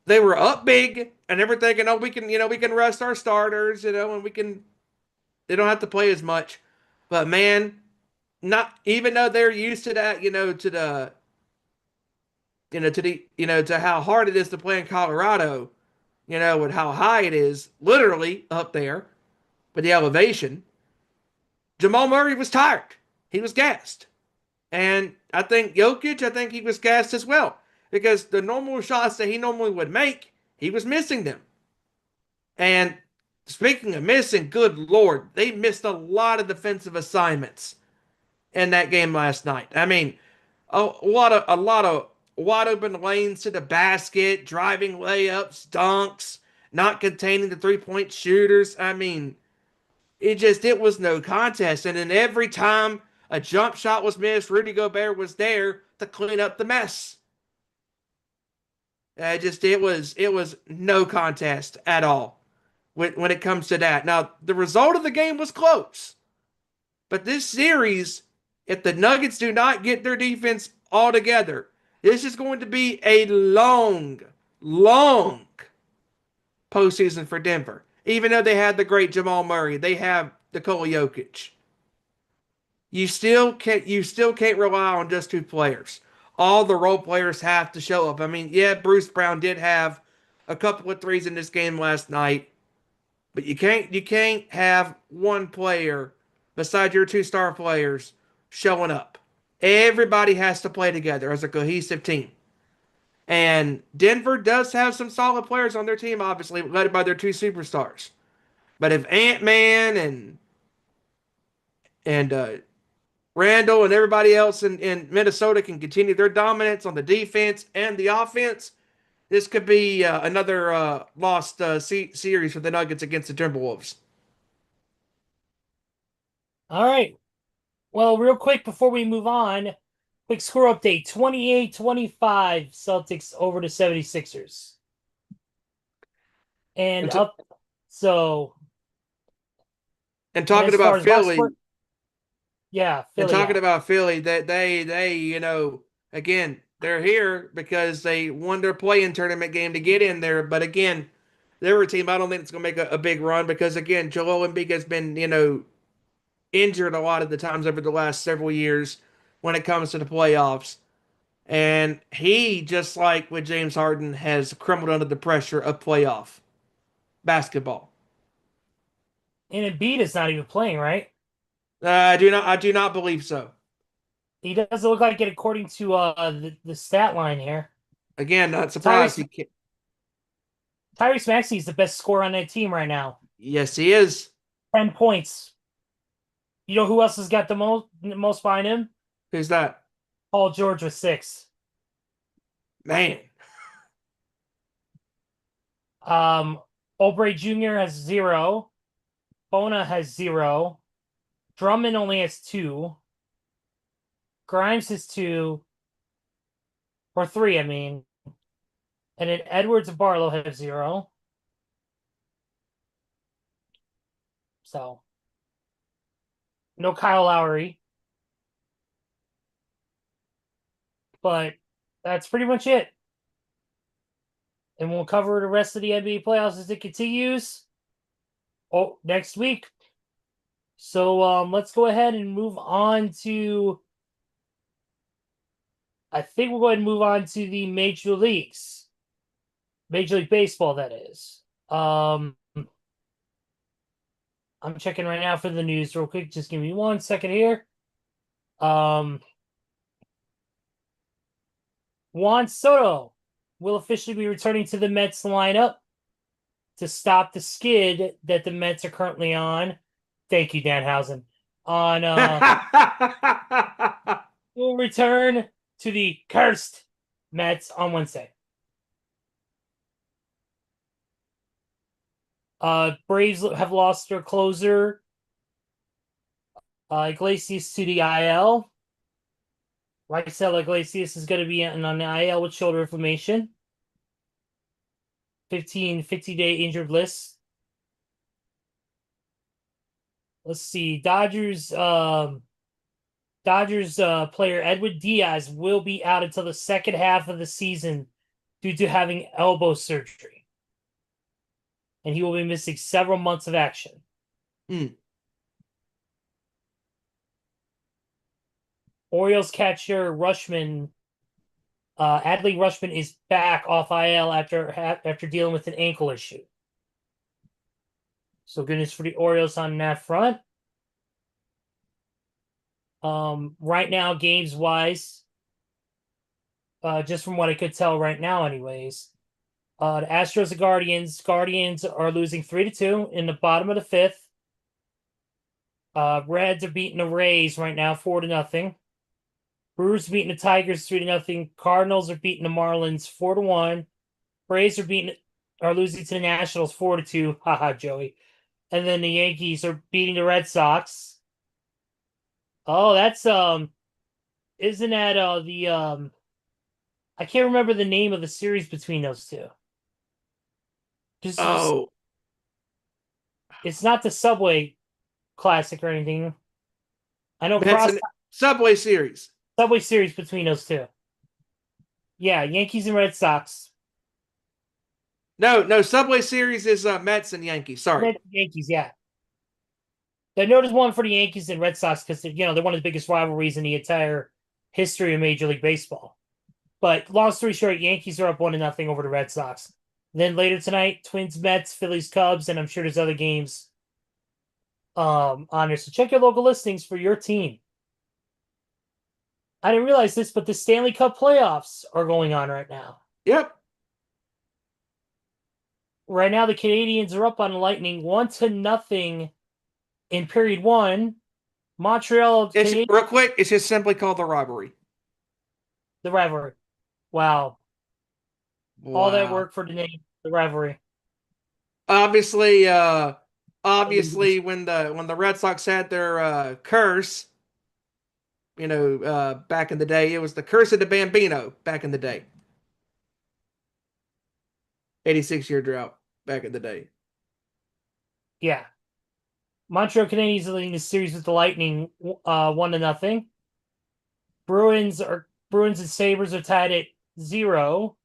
D: they were up big, and they were thinking, oh, we can rest our starters, and they don't have to play as much. But man, not even though they're used to that, to how hard it is to play in Colorado, and how high it is, literally up there, with the elevation. Jamal Murray was tired. He was gassed. And I think he was gassed as well. Because the normal shots that he normally would make, he was missing them. And speaking of missing, good Lord, they missed a lot of defensive assignments in that game last night. I mean, a lot of wide open lanes to the basket, driving layups, dunks, not containing the 3-point shooters. I mean, it was no contest. And then every time a jump shot was missed, Rudy Gobert was there to clean up the mess. It was no contest at all when it comes to that. Now, the result of the game was close. But this series, if the Nuggets do not get their defense all together, this is going to be a long, long postseason for Denver. Even though they had the great Jamal Murray, they have Nikola Jokic. You still can't rely on just two players. All the role players have to show up. I mean, yeah, Bruce Brown did have a couple of threes in this game last night, but you can't have one player besides your two star players showing up. Everybody has to play together as a cohesive team. And Denver does have some solid players on their team, obviously, led by their two superstars. But if Ant-Man and Randall and everybody else in Minnesota can continue their dominance on the defense and the offense, this could be another lost series for the Nuggets against the Timberwolves.
C: All right. Well, real quick before we move on, quick score update. 28-25 Celtics over the 76ers. And
D: talking about Philly.
C: Yeah, Philly.
D: And talking about Philly, that they again, they're here because they won their play-in tournament game to get in there. But again, they're a team I don't think it's going to make a big run because, again, Joel Embiid has been, injured a lot of the times over the last several years when it comes to the playoffs. And he, just like with James Harden, has crumbled under the pressure of playoff basketball.
C: And Embiid is not even playing, right?
D: I do not believe so.
C: He doesn't look like it according to the stat line here.
D: Again, not surprised.
C: Tyrese Maxey is the best scorer on that team right now.
D: Yes, he is.
C: 10 points. You know who else has got the most behind him?
D: Who's that?
C: Paul George with 6.
D: Man.
C: Oubre Jr. has 0. Bona has 0. Drummond only has 2. Grimes has 2. Or 3, I mean. And then Edwards and Barlow have 0. So, no Kyle Lowry. But that's pretty much it. And we'll cover the rest of the NBA playoffs as it continues next week. So let's go ahead and move on to... I think we'll go ahead and move on to the Major Leagues. Major League Baseball, that is. I'm checking right now for the news real quick. Just give me 1 second here. Juan Soto will officially be returning to the Mets lineup to stop the skid that the Mets are currently on. Thank you, Danhausen. Will return to the cursed Mets on Wednesday. Braves have lost their closer, Iglesias, to the IL. Like I said, Iglesias is going to be on the IL with shoulder inflammation. 50-day injured list. Let's see. Dodgers player Edwin Diaz will be out until the second half of the season due to having elbow surgery. And he will be missing several months of action. Orioles catcher Adley Rushman is back off IL after dealing with an ankle issue. So good news for the Orioles on that front. Right now, games wise, just from what I could tell right now, anyways, the Astros and Guardians. Guardians are losing 3-2 in the bottom of the fifth. Reds are beating the Rays right now 4-0. Brewers beating the Tigers 3-0. Cardinals are beating the Marlins 4-1. Braves are losing to the Nationals 4-2. Haha, Joey. And then the Yankees are beating the Red Sox. Oh, that's isn't that I can't remember the name of the series between those two. It's not the Subway Classic or anything. I know
D: That's a Subway Series.
C: Subway Series between those two. Yeah, Yankees and Red Sox.
D: No, Subway Series is Mets and Yankees. Sorry.
C: Yankees, yeah. I noticed one for the Yankees and Red Sox because they're one of the biggest rivalries in the entire history of Major League Baseball. But long story short, Yankees are up 1-0 over the Red Sox. Then later tonight, Twins, Mets, Phillies, Cubs, and I'm sure there's other games on there. So check your local listings for your team. I didn't realize this, but the Stanley Cup playoffs are going on right now.
D: Yep.
C: Right now, the Canadians are up on the Lightning 1-0 in period one. Montreal.
D: Real quick, it's just simply called the rivalry.
C: The rivalry. Wow. All that work for the name, the rivalry.
D: Obviously, when the Red Sox had their curse, back in the day, it was the curse of the Bambino back in the day. 86-year drought back in the day.
C: Yeah. Montreal Canadiens are leading the series with the Lightning 1-0. Bruins and Sabres are tied at 0,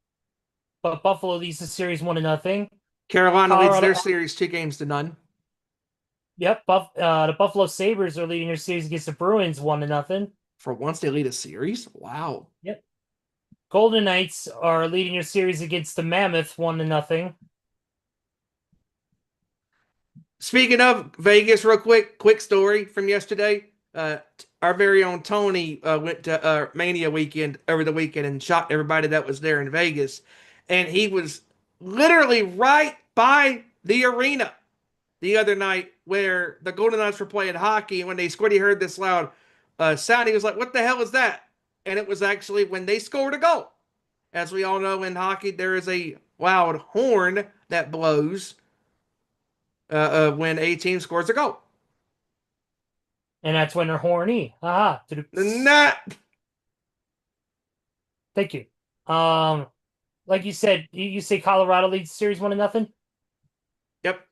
C: but Buffalo leads the series 1-0.
D: Carolina leads their series 2-0.
C: Yep, the Buffalo Sabres are leading their series against the Bruins 1-0.
D: For once, they lead a series. Wow.
C: Yep. Golden Knights are leading their series against the Mammoth 1-0.
D: Speaking of Vegas, real quick story from yesterday. Our very own Tony went to Mania weekend over the weekend and shot everybody that was there in Vegas. And he was literally right by the arena the other night where the Golden Knights were playing hockey. And when they scored, he heard this loud sound. He was like, "What the hell is that?" And it was actually when they scored a goal. As we all know, in hockey, there is a loud horn that blows when a team scores a goal.
C: And that's when they're horny. Aha.
D: Not.
C: Thank you. Like you said, you say Colorado leads the series 1-0?
D: Yep.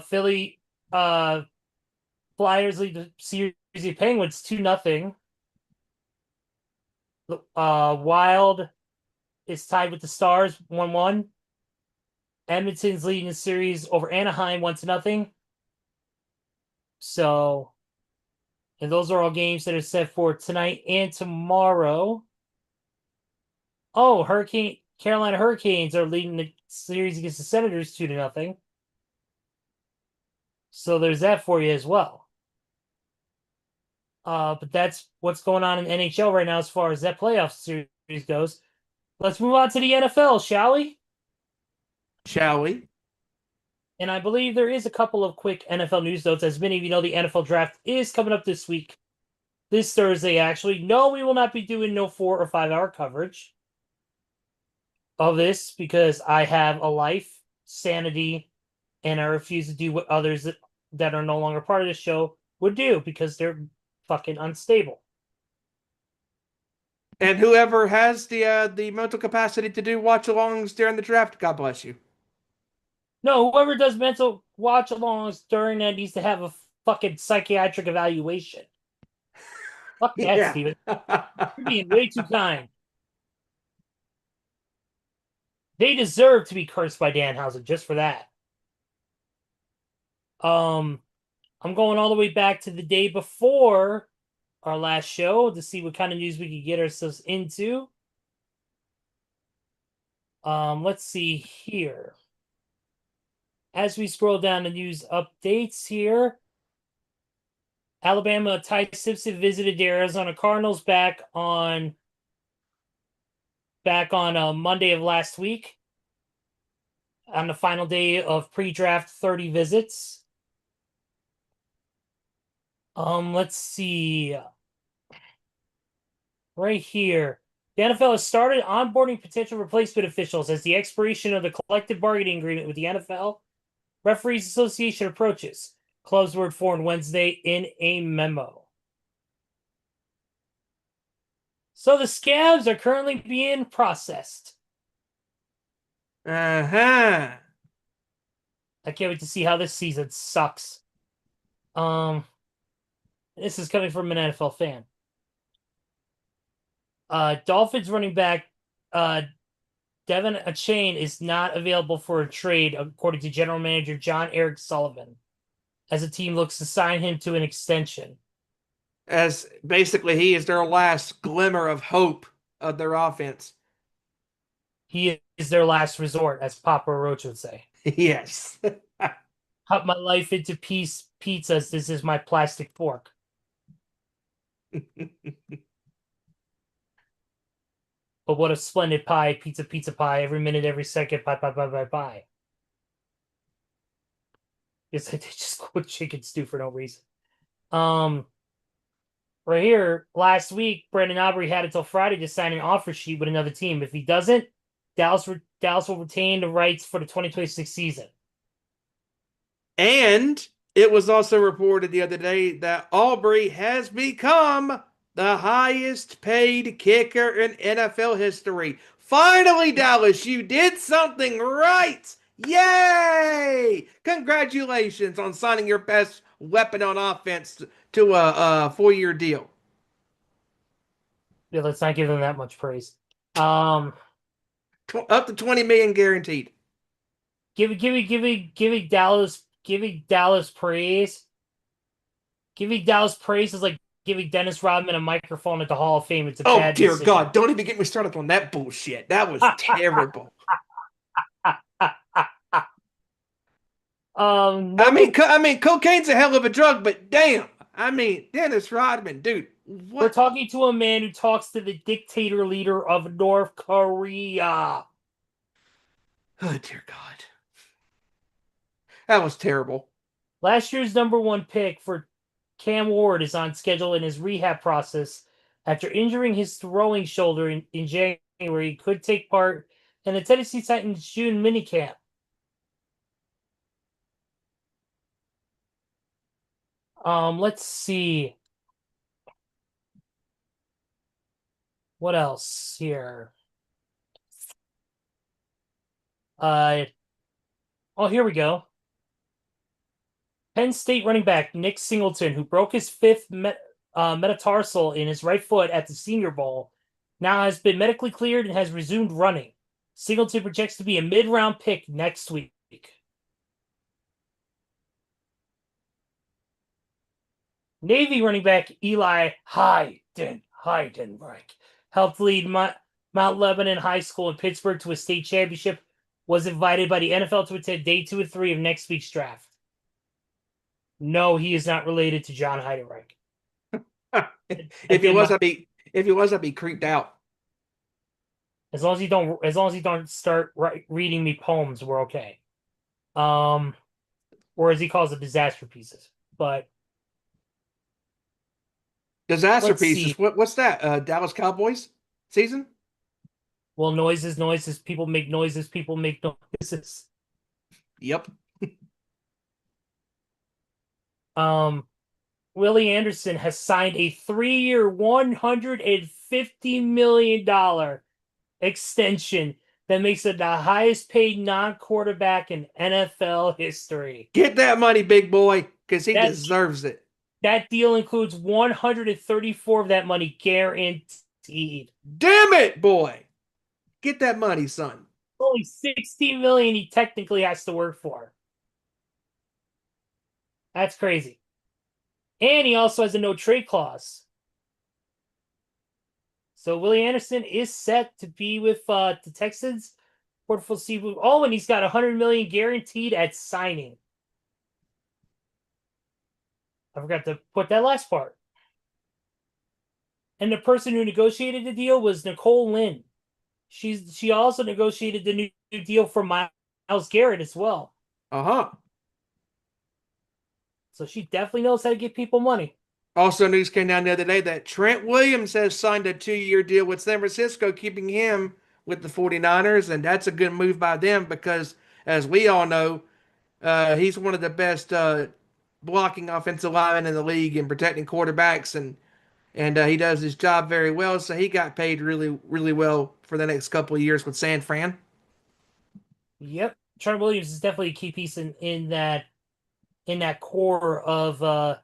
C: Philly Flyers lead the series of Penguins 2-0. Wild is tied with the Stars 1-1. Edmonton's leading the series over Anaheim 1-0. So, and those are all games that are set for tonight and tomorrow. Oh, Carolina Hurricanes are leading the series against the Senators 2-0. So there's that for you as well. But that's what's going on in NHL right now as far as that playoff series goes. Let's move on to the NFL, shall we?
D: Shall we?
C: And I believe there is a couple of quick NFL news notes. As many of you know, the NFL draft is coming up this week. This Thursday, actually. No, we will not be doing no 4 or 5 hour coverage of this because I have a life, sanity, and I refuse to do what others that are no longer part of the show would do because they're fucking unstable.
D: And whoever has the mental capacity to do watch-alongs during the draft, God bless you.
C: No, whoever does mental watch-alongs during that needs to have a fucking psychiatric evaluation. Fuck that,
D: Yeah.
C: Steven. You're being way too kind. They deserve to be cursed by Danhausen just for that. I'm going all the way back to the day before our last show to see what kind of news we could get ourselves into. Let's see here. As we scroll down the news updates here, Alabama Ty Simpson visited the Arizona Cardinals back on Monday of last week on the final day of pre-draft 30 visits. Let's see. Right here. The NFL has started onboarding potential replacement officials as the expiration of the collective bargaining agreement with the NFL Referees Association approaches. Clubs were informed Wednesday in a memo. So the scabs are currently being processed.
D: Uh-huh.
C: I can't wait to see how this season sucks. This is coming from an NFL fan. Dolphins running back Devin Achane is not available for a trade, according to general manager John Eric Sullivan, as the team looks to sign him to an extension.
D: As basically he is their last glimmer of hope of their offense.
C: He is their last resort, as Papa Roach would say.
D: Yes.
C: Cut my life into pizzas. This is my plastic fork. But what a splendid pie, pizza pie, every minute, every second, pie. Yes, I did just quote chicken stew for no reason. Right here, last week, Brandon Aubrey had until Friday to sign an offer sheet with another team. If he doesn't, Dallas will retain the rights for the 2026 season.
D: And it was also reported the other day that Aubrey has become the highest paid kicker in NFL history. Finally, Dallas, you did something right. Yay! Congratulations on signing your best weapon on offense to a 4-year deal.
C: Yeah, let's not give them that much praise. Up
D: to 20 million guaranteed.
C: Giving Dallas praise. Giving Dallas praise is like giving Dennis Rodman a microphone at the Hall of Fame. It's a bad
D: dear
C: decision.
D: God, don't even get me started on that bullshit. That was terrible. I mean, cocaine's a hell of a drug, but damn, I mean, Dennis Rodman, dude, what?
C: We're talking to a man who talks to the dictator leader of North Korea.
D: Oh dear God, that was terrible.
C: Last year's number one pick for Cam Ward is on schedule in his rehab process after injuring his throwing shoulder in January. He could take part in the Tennessee Titans June minicamp. Let's see. What else here? Here we go. Penn State running back Nick Singleton, who broke his fifth metatarsal in his right foot at the Senior Bowl, now has been medically cleared and has resumed running. Singleton projects to be a mid-round pick next week. Navy running back Eli Heidenreich helped lead Mount Lebanon High School in Pittsburgh to a state championship, was invited by the NFL to attend day 2 and 3 of next week's draft. No, he is not related to John Heidenreich.
D: If he was, I'd be creeped out.
C: As long as you don't start reading me poems, we're okay. Or as he calls it, disaster pieces. But
D: disaster pieces. What's that? Dallas Cowboys season?
C: Well, noises. People make noises. People make noises.
D: Yep.
C: Willie Anderson has signed a 3-year, $150 million extension that makes it the highest paid non-quarterback in NFL history.
D: Get that money, big boy, because he
C: That
D: deserves it.
C: that deal includes 134 of that money guaranteed.
D: Damn it, boy. Get that money, son.
C: Only 16 million he technically has to work for. That's crazy. And he also has a no trade clause. So Willie Anderson is set to be with the Texans for the foreseeable. Oh, and he's got 100 million guaranteed at signing. I forgot to put that last part. And the person who negotiated the deal was Nicole Lynn. She also negotiated the new deal for Myles Garrett as well.
D: Uh-huh.
C: So she definitely knows how to give people money.
D: Also, news came down the other day that Trent Williams has signed a 2-year deal with San Francisco, keeping him with the 49ers, and that's a good move by them because, as we all know, he's one of the best blocking offensive linemen in the league and protecting quarterbacks, and he does his job very well. So he got paid really, really well for the next couple of years with San Fran.
C: Yep, Trent Williams is definitely a key piece in that core of that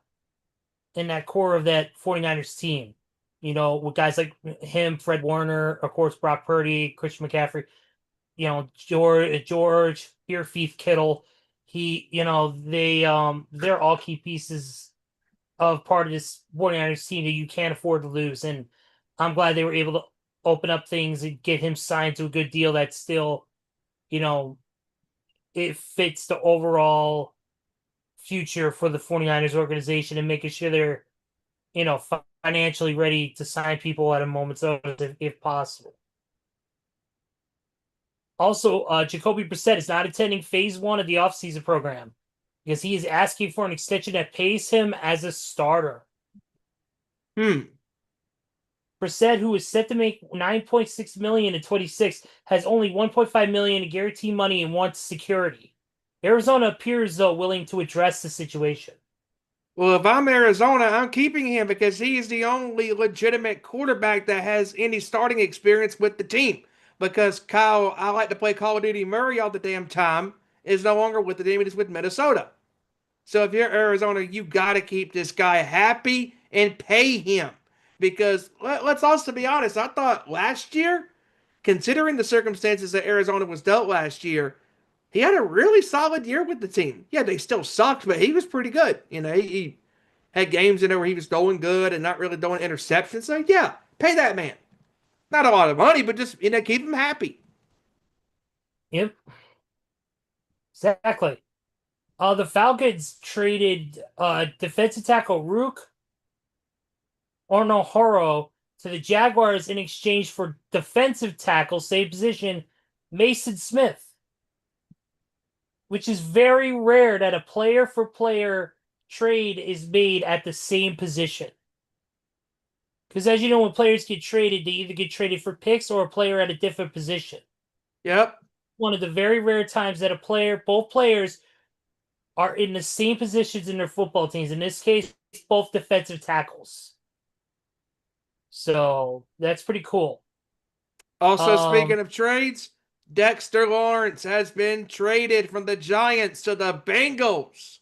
C: 49ers team. You know, with guys like him, Fred Warner, of course, Brock Purdy, Christian McCaffrey, you know, George, Faith Kittle. They're all key pieces of part of this 49ers team that you can't afford to lose. And I'm glad they were able to open up things and get him signed to a good deal that still, it fits the overall future for the 49ers organization and making sure they're, financially ready to sign people at a moment's notice if possible. Also, Jacoby Brissett is not attending phase 1 of the offseason program because he is asking for an extension that pays him as a starter. Brissett, who is set to make $9.6 million in 26, has only $1.5 million in guaranteed money and wants security. Arizona appears, though, willing to address the situation.
D: Well, if I'm Arizona, I'm keeping him because he is the only legitimate quarterback that has any starting experience with the team. Because Kyle, I like to play Call of Duty Murray all the damn time, is no longer with the team. It is with Minnesota. So if you're Arizona, you got to keep this guy happy and pay him. Because let's also be honest, I thought last year, considering the circumstances that Arizona was dealt last year, he had a really solid year with the team. Yeah, they still sucked, but he was pretty good. He had games in there where he was throwing good and not really throwing interceptions. So yeah, pay that man. Not a lot of money, but just keep him happy.
C: Yep. Exactly. The Falcons traded defensive tackle Rook Ornohoro to the Jaguars in exchange for defensive tackle, same position, Mason Smith, which is very rare that a player-for-player trade is made at the same position. Because as you know, when players get traded, they either get traded for picks or a player at a different position.
D: Yep.
C: One of the very rare times that both players are in the same positions in their football teams. In this case, both defensive tackles. So that's pretty cool.
D: Also, speaking of trades, Dexter Lawrence has been traded from the Giants to the Bengals.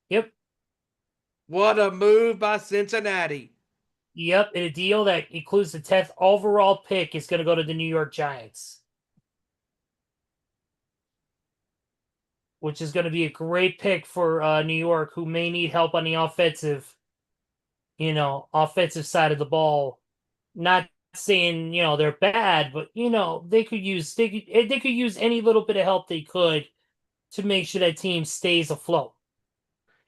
C: Yep.
D: What a move by Cincinnati.
C: Yep, and a deal that includes the 10th overall pick is going to go to the New York Giants. Which is going to be a great pick for New York, who may need help on the offensive side of the ball. Not saying, they're bad, but they could use any little bit of help they could to make sure that team stays afloat.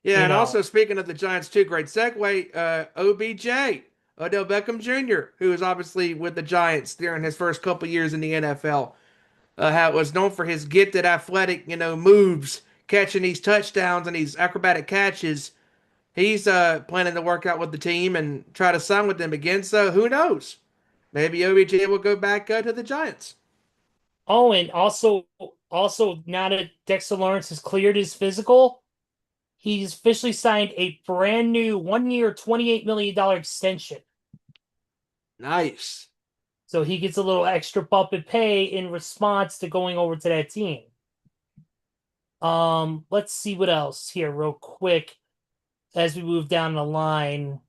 D: Yeah, and also speaking of the Giants too, great segue, OBJ, Odell Beckham Jr., who is obviously with the Giants during his first couple years in the NFL. Was known for his gifted athletic, moves, catching these touchdowns and these acrobatic catches. He's planning to work out with the team and try to sign with them again. So who knows? Maybe OBJ will go back to the Giants.
C: Oh, and also now that Dexter Lawrence has cleared his physical, he's officially signed a brand new 1 year, $28 million extension.
D: Nice.
C: So he gets a little extra bump in pay in response to going over to that team. Let's see what else here real quick as we move down the line.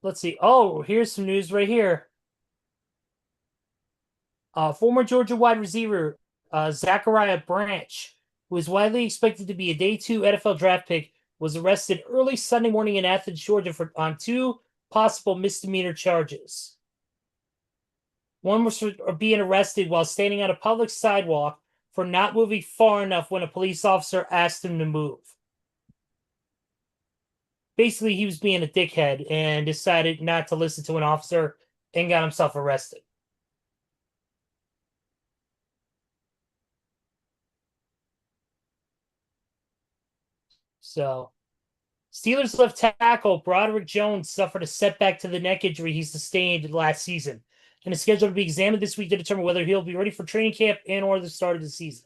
C: Let's see. Oh, here's some news right here. Former Georgia wide receiver Zachariah Branch, who is widely expected to be a day 2 NFL draft pick, was arrested early Sunday morning in Athens, Georgia on 2 possible misdemeanor charges. One was for being arrested while standing on a public sidewalk for not moving far enough when a police officer asked him to move. Basically, he was being a dickhead and decided not to listen to an officer and got himself arrested. So, Steelers left tackle Broderick Jones suffered a setback to the neck injury he sustained last season and is scheduled to be examined this week to determine whether he'll be ready for training camp and or the start of the season.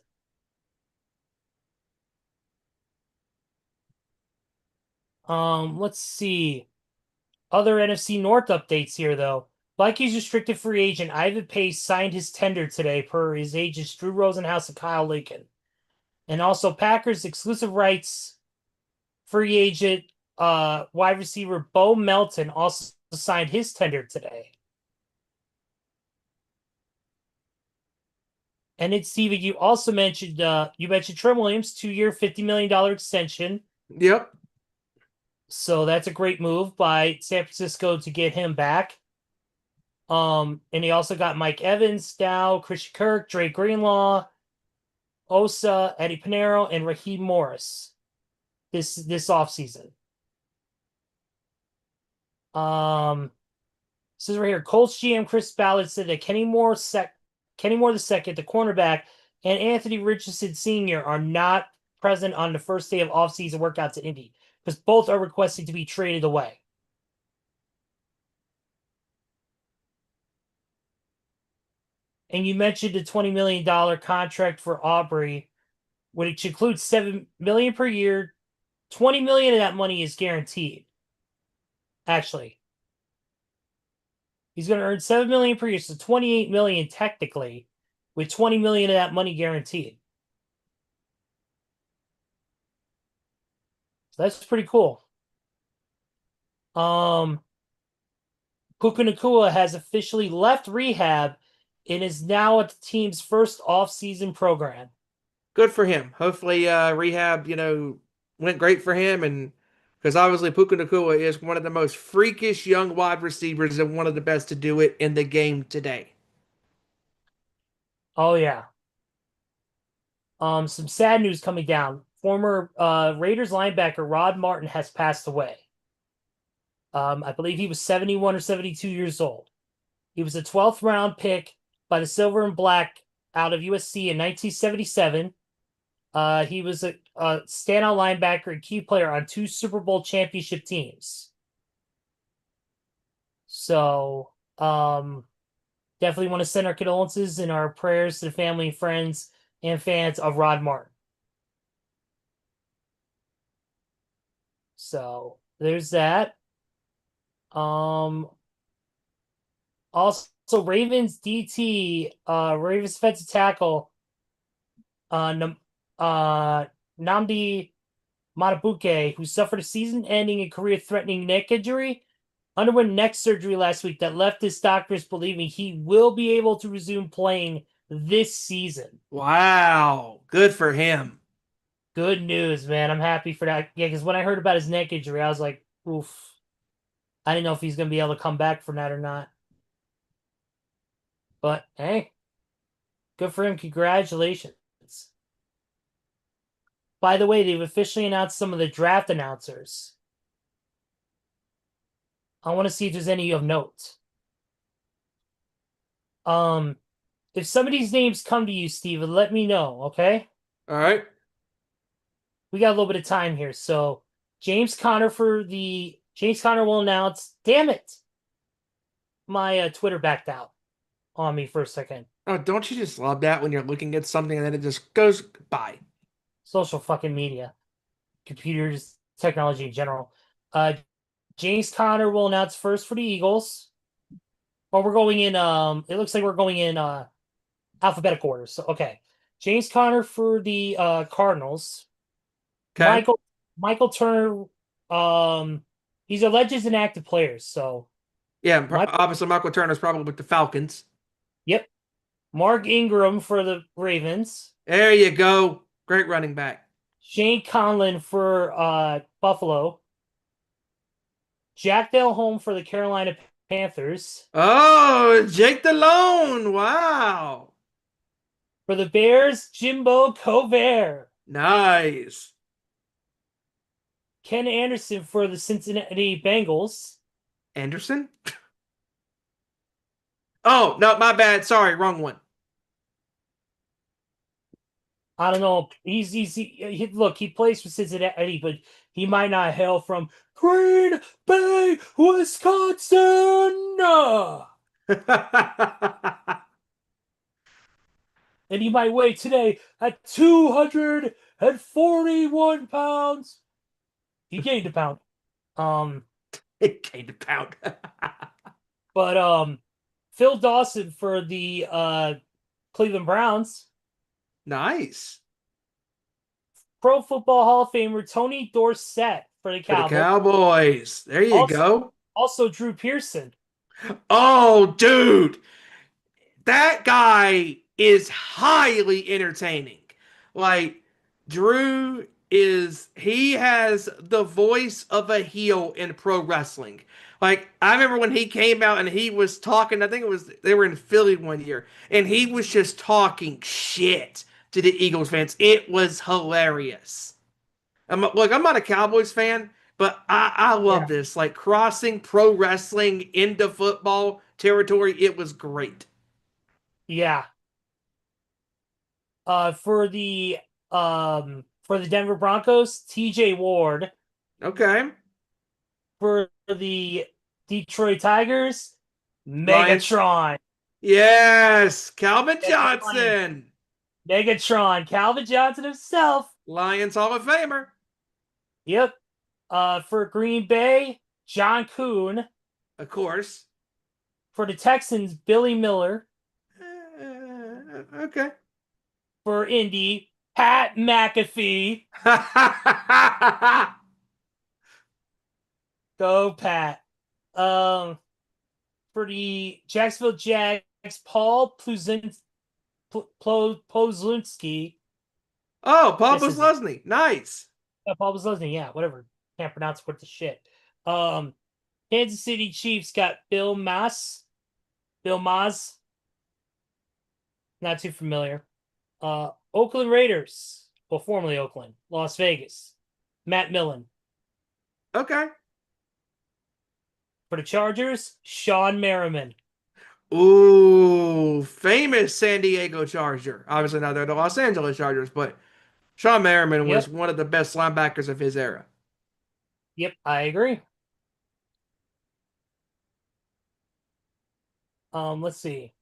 C: Let's see. Other NFC North updates here, though. Vikings restricted free agent Ivan Pace signed his tender today per his agents Drew Rosenhaus and Kyle Lincoln. And also Packers exclusive rights free agent wide receiver Bo Melton also signed his tender today. And then, Steven, you also mentioned Trent Williams, 2-year, $50 million extension.
D: Yep.
C: So that's a great move by San Francisco to get him back. And he also got Mike Evans, Dow, Christian Kirk, Dre Greenlaw, Osa, Eddie Pinheiro, and Raheem Morris this offseason. Says right here, Colts GM Chris Ballard said that Kenny Moore II, the cornerback, and Anthony Richardson Sr. are not present on the first day of offseason workouts at Indy because both are requesting to be traded away. And you mentioned the $20 million contract for Aubrey, which includes $7 million per year. $20 million of that money is guaranteed. Actually, he's going to earn $7 million per year, so $28 million technically, with $20 million of that money guaranteed. So that's pretty cool. Puka Nacua has officially left rehab and is now at the team's first off-season program.
D: Good for him. Hopefully, rehab, went great for him, and because obviously Puka Nacua is one of the most freakish young wide receivers and one of the best to do it in the game today.
C: Oh yeah. Some sad news coming down. Former Raiders linebacker Rod Martin has passed away. I believe he was 71 or 72 years old. He was a 12th round pick by the Silver and Black out of USC in 1977. He was a standout linebacker and key player on 2 Super Bowl championship teams. So, definitely want to send our condolences and our prayers to the family, friends, and fans of Rod Martin. So, there's that. Also, Ravens DT, Ravens defensive tackle, Nnamdi Matabuke, who suffered a season-ending and career-threatening neck injury, underwent neck surgery last week that left his doctors believing he will be able to resume playing this season.
D: Wow. Good for him.
C: Good news, man. I'm happy for that. Yeah, because when I heard about his neck injury, I was like, oof. I didn't know if he's going to be able to come back from that or not. But, hey, good for him. Congratulations. By the way, they've officially announced some of the draft announcers. I want to see if there's any of note. If some of these names come to you, Steven, let me know, okay?
D: All right.
C: We got a little bit of time here. So, James Conner will announce. Damn it! My Twitter backed out. on me for a second.
D: Oh, don't you just love that when you're looking at something and then it just goes by?
C: Social fucking media, computers, technology in general. Uh, James Conner will announce first for the Eagles. Well, we're going in. It looks like we're going in alphabetical order. So okay, James Conner for the Cardinals.
D: Okay.
C: Michael Turner. He's alleged as an active player. So
D: Yeah,
C: Michael.
D: obviously Michael Turner's probably with the Falcons.
C: Yep. Mark Ingram for the Ravens.
D: There you go. Great running back.
C: Shane Conlon for Buffalo. Jack Del Home for the Carolina Panthers.
D: Oh, Jake Delhomme. Wow.
C: For the Bears, Jimbo Covert.
D: Nice.
C: Ken Anderson for the Cincinnati Bengals.
D: Anderson? Oh, no, my bad. Sorry, wrong one.
C: I don't know. Look, he plays for Cincinnati, but he might not hail from Green Bay, Wisconsin. And he might weigh today at 241 pounds. He gained a pound.
D: It came to pound.
C: But Phil Dawson for the Cleveland Browns.
D: Nice.
C: Pro Football Hall of Famer Tony Dorsett for the
D: For the
C: Cowboys.
D: Cowboys. There you go.
C: Also Drew Pearson.
D: Oh, dude. That guy is highly entertaining. Like, he has the voice of a heel in pro wrestling. Like, I remember when he came out and he was talking, I think they were in Philly one year, and he was just talking shit to the Eagles fans. It was hilarious. Look, I'm not a Cowboys fan, but I love this. Like, crossing pro wrestling into football territory, it was great.
C: Yeah. For the Denver Broncos, TJ Ward.
D: Okay.
C: For the Detroit Tigers,
D: Lions.
C: Megatron.
D: Yes, Calvin Johnson.
C: Megatron, Calvin Johnson himself.
D: Lions Hall of Famer.
C: Yep. For Green Bay, John Kuhn.
D: Of course.
C: For the Texans, Billy Miller.
D: Okay.
C: For Indy, Pat McAfee. Go, Pat. For the Jacksonville Jags, Paul Pluzlinski.
D: Oh, Paul Posluszny. Nice.
C: Paul Posluszny, yeah, whatever. Can't pronounce what the shit. Kansas City Chiefs got Bill Maas. Not too familiar. Oakland Raiders. Well, formerly Oakland. Las Vegas. Matt Millen.
D: Okay.
C: For the Chargers, Sean Merriman.
D: Ooh, famous San Diego Charger. Obviously, now they're the Los Angeles Chargers, but Sean Merriman was one of the best linebackers of his era.
C: Yep, I agree. Let's see.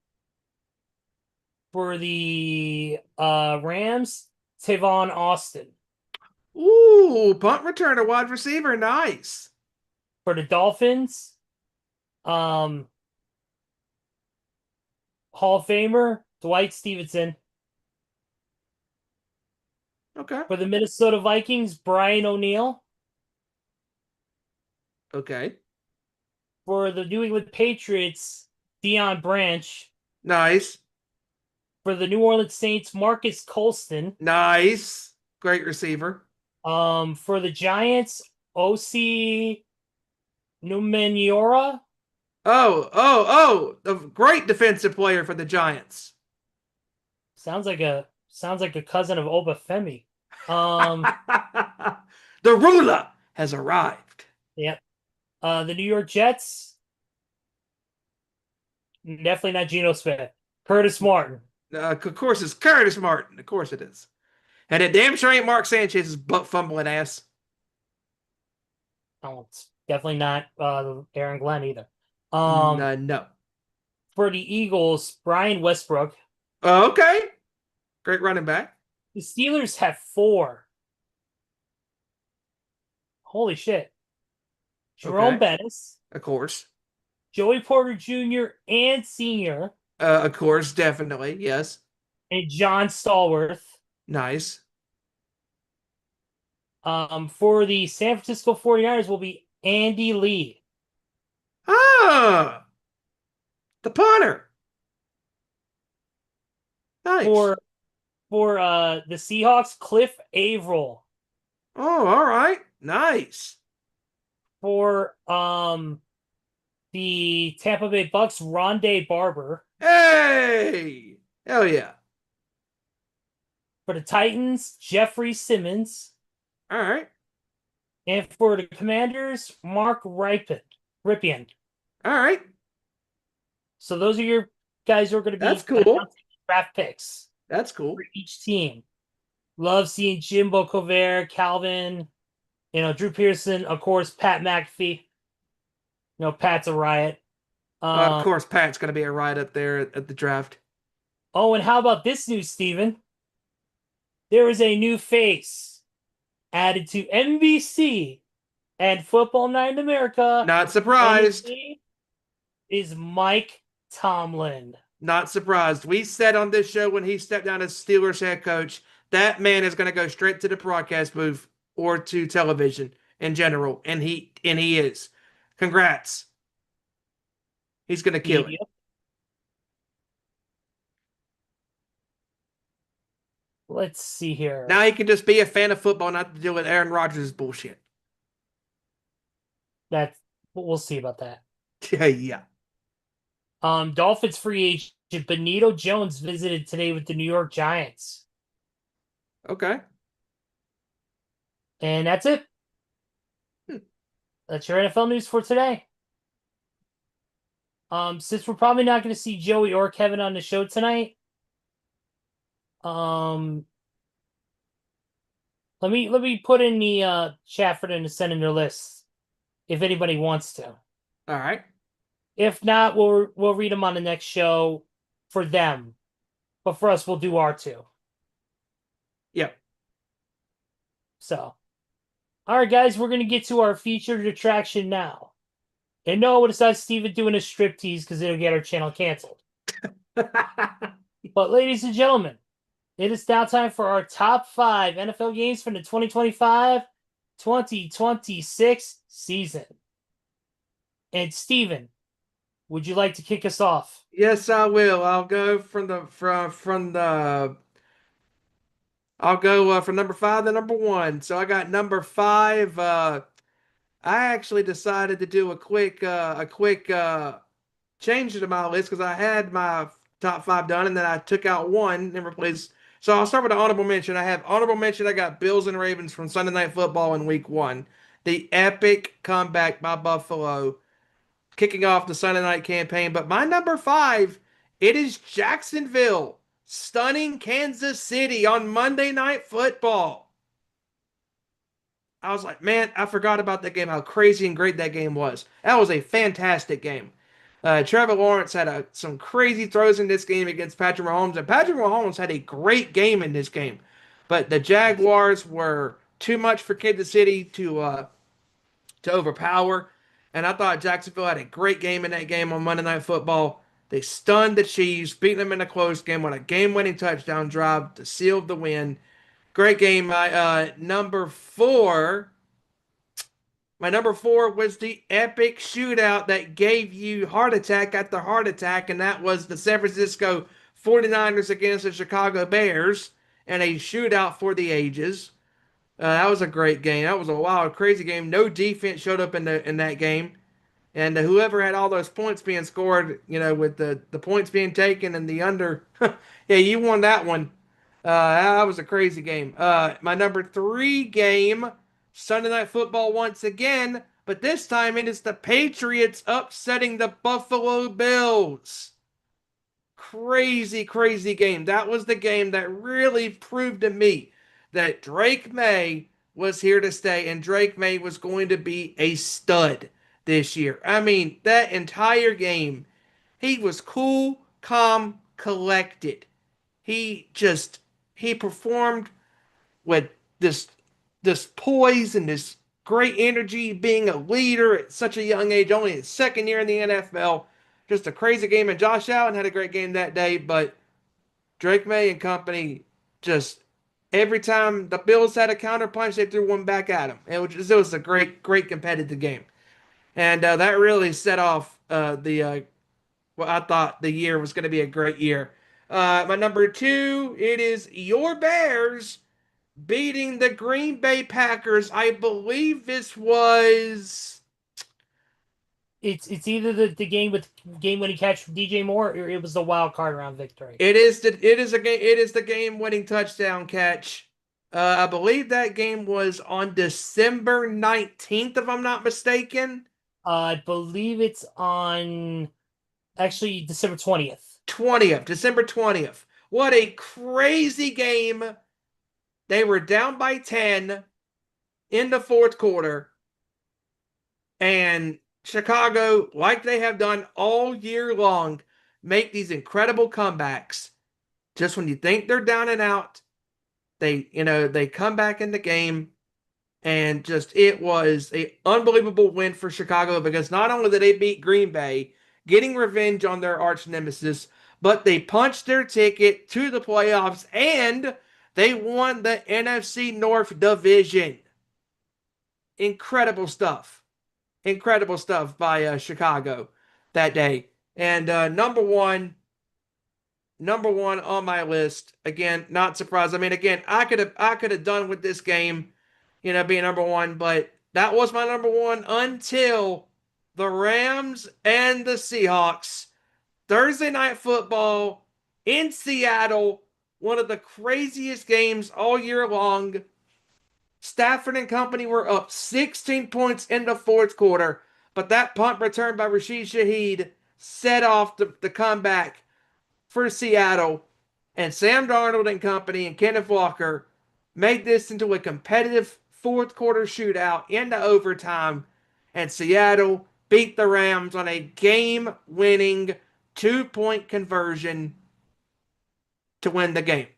C: For the Rams, Tavon Austin.
D: Ooh, punt returner, wide receiver, nice.
C: For the Dolphins, Hall of Famer, Dwight Stevenson.
D: Okay.
C: For the Minnesota Vikings, Brian O'Neill.
D: Okay.
C: For the New England Patriots, Deion Branch.
D: Nice.
C: For the New Orleans Saints, Marcus Colston.
D: Nice. Great receiver.
C: For the Giants, O.C. Numeniora.
D: The great defensive player for the Giants.
C: Sounds like a cousin of Obafemi.
D: The ruler has arrived.
C: Yep. The New York Jets. Definitely not Geno Smith. Curtis Martin.
D: Of course, it's Curtis Martin. Of course it is. And it damn sure ain't Mark Sanchez's butt fumbling ass.
C: Oh, it's definitely not Aaron Glenn either.
D: No.
C: For the Eagles, Brian Westbrook.
D: Oh, okay. Great running back.
C: The Steelers have 4. Holy shit. Jerome
D: Okay.
C: Bettis,
D: Of course.
C: Joey Porter Jr. and Sr.,
D: Of course, definitely. Yes.
C: and John Stallworth.
D: Nice.
C: For the San Francisco 49ers will be Andy Lee.
D: Ah, the punter. Nice.
C: For the Seahawks, Cliff Averill.
D: Oh, all right. Nice.
C: For the Tampa Bay Bucks, Rondé Barber.
D: Hey. Hell yeah.
C: For the Titans, Jeffrey Simmons.
D: All right.
C: And for the Commanders, Mark Ripien.
D: All right.
C: So those are your guys who are going to be
D: That's cool.
C: draft picks
D: That's cool.
C: for each team. Love seeing Jimbo Cover, Calvin, Drew Pearson, of course, Pat McAfee. Pat's a riot.
D: Of course, Pat's going to be a ride up there at the draft.
C: Oh, and how about this news, Steven? There is a new face added to NBC and Football Night in America.
D: Not surprised.
C: Is Mike Tomlin.
D: Not surprised. We said on this show when he stepped down as Steelers head coach, that man is going to go straight to the broadcast booth or to television in general, and he is. Congrats. He's going to kill it.
C: Let's see here.
D: Now he can just be a fan of football, not to deal with Aaron Rodgers' bullshit.
C: We'll see about that.
D: Yeah.
C: Dolphins free agent Benito Jones visited today with the New York Giants.
D: Okay.
C: And that's it. That's your NFL news for today. Since we're probably not going to see Joey or Kevin on the show tonight, let me put in the chat for them to send in their lists if anybody wants to.
D: All right.
C: If not, we'll read them on the next show for them. But for us, we'll do our 2.
D: Yep.
C: So, all right, guys, we're going to get to our featured attraction now. And no, it's not Steven doing a striptease because it'll get our channel canceled. But ladies and gentlemen, it is now time for our top 5 NFL games for the 2025-2026 season. And Steven, would you like to kick us off?
D: Yes, I will. I'll go from number 5 to number 1. So I got number 5. I actually decided to do a quick change to my list because I had my top 5 done and then I took out one and replaced. So I'll start with the honorable mention. I have honorable mention. I got Bills and Ravens from Sunday Night Football in Week 1. The epic comeback by Buffalo, kicking off the Sunday night campaign. But my number 5, it is Jacksonville stunning Kansas City on Monday Night Football. I was like, man, I forgot about that game, how crazy and great that game was. That was a fantastic game. Trevor Lawrence had some crazy throws in this game against Patrick Mahomes, and Patrick Mahomes had a great game in this game. But the Jaguars were too much for Kansas City to overpower, and I thought Jacksonville had a great game in that game on Monday Night Football. They stunned the Chiefs, beating them in a close game on a game-winning touchdown drive to seal the win. Great game. My number 4 was the epic shootout that gave you heart attack after heart attack, and that was the San Francisco 49ers against the Chicago Bears, and a shootout for the ages. That was a great game. That was a wild, crazy game. No defense showed up in that game, and whoever had all those points being scored, with the points being taken and the under, yeah, you won that one. That was a crazy game. My number 3 game, Sunday Night Football once again, but this time it is the Patriots upsetting the Buffalo Bills. Crazy, crazy game. That was the game that really proved to me that Drake May was here to stay, and Drake May was going to be a stud this year. I mean, that entire game, He was cool, calm, collected. He performed with this poise and this great energy, being a leader at such a young age, only his second year in the NFL. Just a crazy game, and Josh Allen had a great game that day, but Drake May and company just every time the Bills had a counter punch, they threw one back at him. It was a great competitive game, and that really set off the well, I thought the year was going to be a great year. My number two, it is your Bears beating the Green Bay Packers. I believe this was.
C: It's either the game with game winning catch from DJ Moore or it was the wild card round victory.
D: It is the game winning touchdown catch. I believe that game was on December 19th, if I'm not mistaken.
C: I believe it's on actually December 20th.
D: 20th, December 20th. What a crazy game. They were down by 10 in the fourth quarter. And Chicago, like they have done all year long, make these incredible comebacks. Just when you think they're down and out, they come back in the game, and just it was an unbelievable win for Chicago because not only did they beat Green Bay, getting revenge on their arch nemesis, but they punched their ticket to the playoffs and they won the NFC North division. Incredible stuff. Incredible stuff by Chicago that day. And number one on my list. Again, not surprised. I mean, again, I could have done with this game, being number one, but that was my number one until the Rams and the Seahawks. Thursday night football in Seattle, one of the craziest games all year long. Stafford and company were up 16 points in the fourth quarter, but that punt return by Rashid Shaheed set off the comeback for Seattle, and Sam Darnold and company and Kenneth Walker made this into a competitive fourth quarter shootout into overtime, and Seattle beat the Rams on a game-winning 2-point conversion to win the game.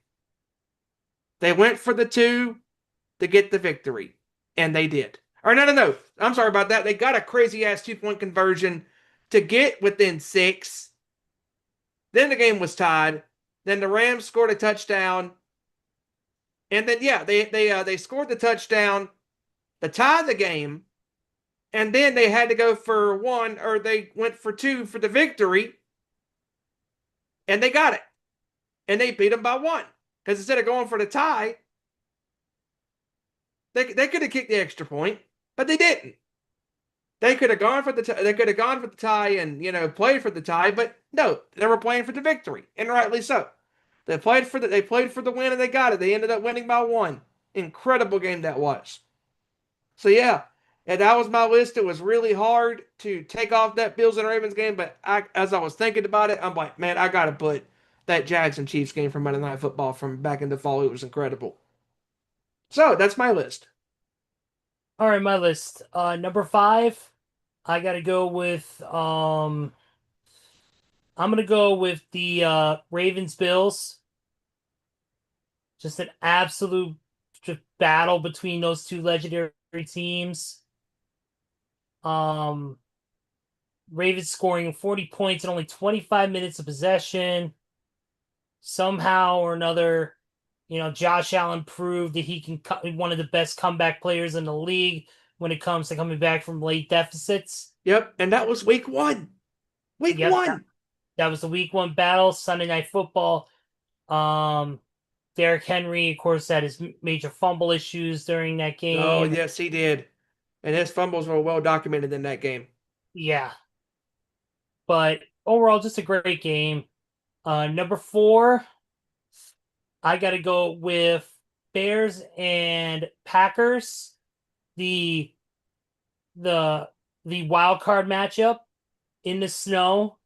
D: They went for the two to get the victory, and they did. Or no. I'm sorry about that. They got a crazy-ass 2-point conversion to get within 6. Then the game was tied. Then the Rams scored a touchdown. And then, they scored the touchdown to tie the game. And then they had to go for one, or they went for two for the victory. And they got it. And they beat them by 1. Because instead of going for the tie, they could have kicked the extra point, but they didn't. They could have gone for the tie and played for the tie, but no, they were playing for the victory, and rightly so. They played for the win and they got it. They ended up winning by 1. Incredible game that was. So yeah, and that was my list. It was really hard to take off that Bills and Ravens game, but as I was thinking about it, I'm like, man, I gotta put that Jags and Chiefs game from Monday Night Football from back in the fall. It was incredible. So that's my list.
C: All right, my list. Number 5, I gotta go with I'm gonna go with the Ravens Bills. Just an absolute battle between those two legendary teams. Ravens scoring 40 points in only 25 minutes of possession. Somehow or another, Josh Allen proved that he can be one of the best comeback players in the league when it comes to coming back from late deficits.
D: Yep, and that was week 1. Week 1.
C: That was the week 1 battle, Sunday Night Football. Derrick Henry, of course, had his major fumble issues during that game.
D: Oh, yes, he did. And his fumbles were well documented in that game.
C: Yeah. But overall, just a great game. Number 4, I got to go with Bears and Packers. The wild card matchup in the snow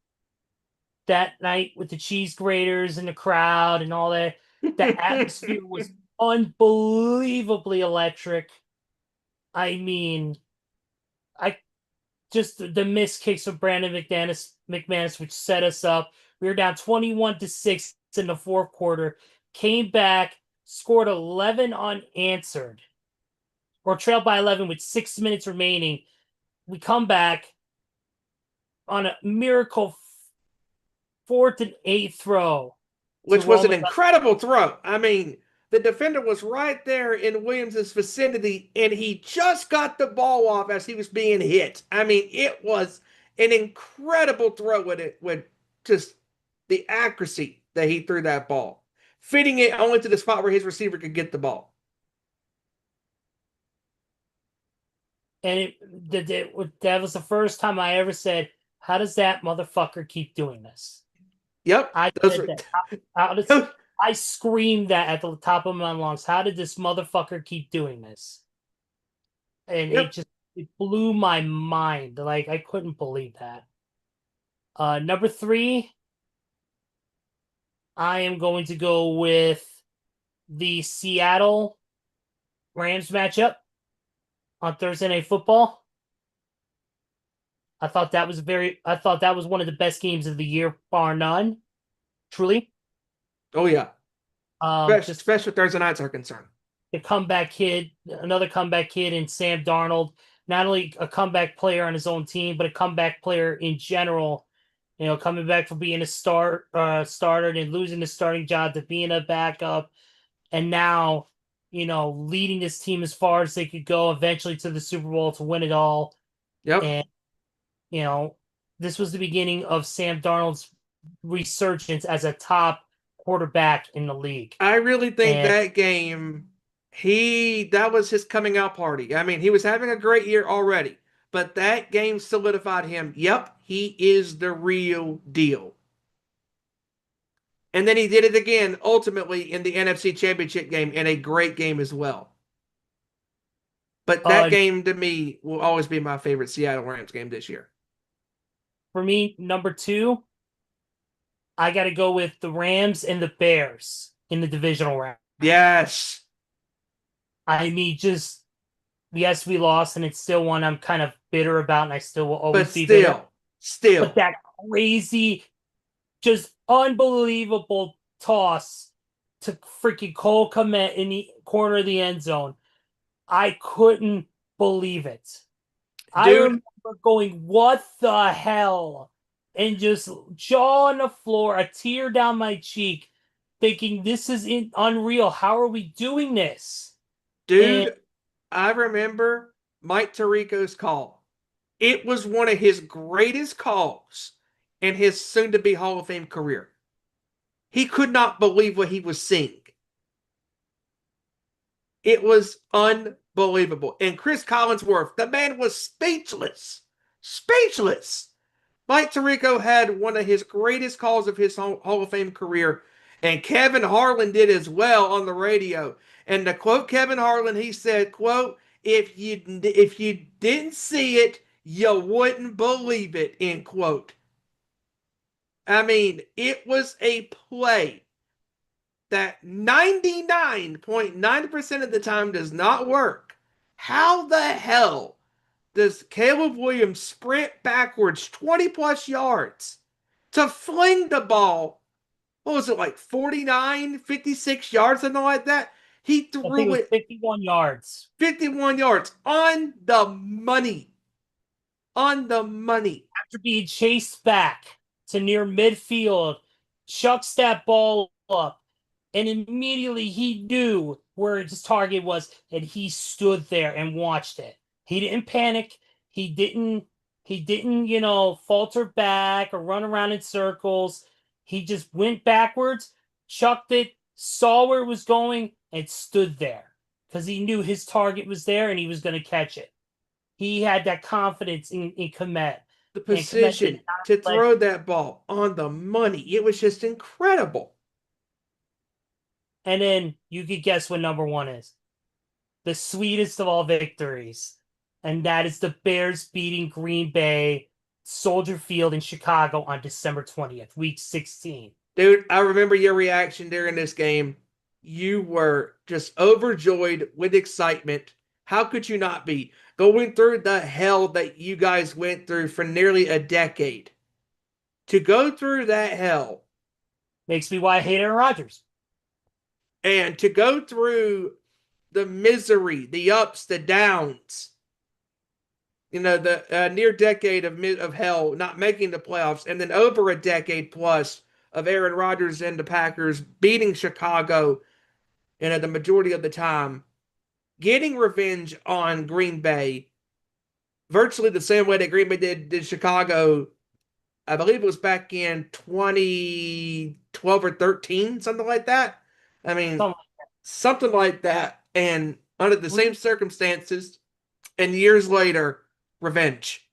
C: that night with the cheese graters and the crowd and all that. The atmosphere was unbelievably electric. I mean, the missed kicks of Brandon McManus, which set us up. We were down 21-6 in the fourth quarter, came back, scored 11 unanswered, or trailed by 11 with 6 minutes remaining. We come back on a miracle 4th and 8 throw.
D: Which was an incredible throw. I mean, the defender was right there in Williams' vicinity, and he just got the ball off as he was being hit. I mean, it was an incredible throw with just the accuracy that he threw that ball, fitting it only to the spot where his receiver could get the ball.
C: And that was the first time I ever said, how does that motherfucker keep doing this?
D: Yep.
C: I screamed that at the top of my lungs. How did this motherfucker keep doing this? And it blew my mind. Like, I couldn't believe that. Number 3, I am going to go with the Seattle Rams matchup on Thursday Night Football. I thought that was one of the best games of the year, bar none. Truly.
D: Oh yeah. Especially Thursday nights are concerned.
C: Another comeback kid in Sam Darnold. Not only a comeback player on his own team, but a comeback player in general. You know, coming back from being a starter and losing the starting job to being a backup, and now, you know, leading this team as far as they could go, eventually to the Super Bowl to win it all.
D: Yep.
C: And, you know, this was the beginning of Sam Darnold's resurgence as a top quarterback in the league.
D: I really think that game, that was his coming out party. I mean, he was having a great year already, but that game solidified him. Yep, he is the real deal. And then he did it again, ultimately, in the NFC Championship game, in a great game as well. But that game, to me, will always be my favorite Seattle Rams game this year.
C: For me, number 2, I got to go with the Rams and the Bears in the divisional round.
D: Yes.
C: I mean, yes, we lost, and it's still one I'm kind of bitter about, and I still will always be bitter.
D: Still.
C: But that crazy, just unbelievable toss to freaking Cole Kmet in the corner of the end zone. I couldn't believe it. Dude. I remember going, what the hell? And just jaw on the floor, a tear down my cheek, thinking, this is unreal. How are we doing this?
D: Dude, I remember Mike Tirico's call. It was one of his greatest calls in his soon-to-be Hall of Fame career. He could not believe what he was seeing. It was unbelievable. And Chris Collinsworth, the man was speechless. Speechless. Mike Tirico had one of his greatest calls of his Hall of Fame career, and Kevin Harlan did as well on the radio. And to quote Kevin Harlan, he said, quote, if you didn't see it, you wouldn't believe it, end quote. I mean, it was a play that 99.9% of the time does not work. How the hell does Caleb Williams sprint backwards 20 plus yards to fling the ball? What was it, like 49, 56 yards, something like that? He threw it
C: 51 yards.
D: 51 yards on the money. On the money.
C: After being chased back to near midfield, chucks that ball up, and immediately he knew where his target was, and he stood there and watched it. He didn't panic. He didn't, falter back or run around in circles. He just went backwards, chucked it, saw where it was going, and stood there because he knew his target was there and he was going to catch it. He had that confidence in Kmet.
D: The position to throw that ball on the money. It was just incredible.
C: And then you could guess what number 1 is. The sweetest of all victories. And that is the Bears beating Green Bay, Soldier Field in Chicago on December 20th, week 16.
D: Dude, I remember your reaction during this game. You were just overjoyed with excitement. How could you not be? Going through the hell that you guys went through for nearly a decade. to go through that hell
C: Makes me why I hate Aaron Rodgers.
D: and to go through the misery, the ups, the downs, the near decade of hell, not making the playoffs, and then over a decade plus of Aaron Rodgers and the Packers beating Chicago, the majority of the time, getting revenge on Green Bay, virtually the same way that Green Bay did Chicago. I believe it was back in 2012 or 13, something like that. I mean, something like that. And under the same circumstances, and years later, revenge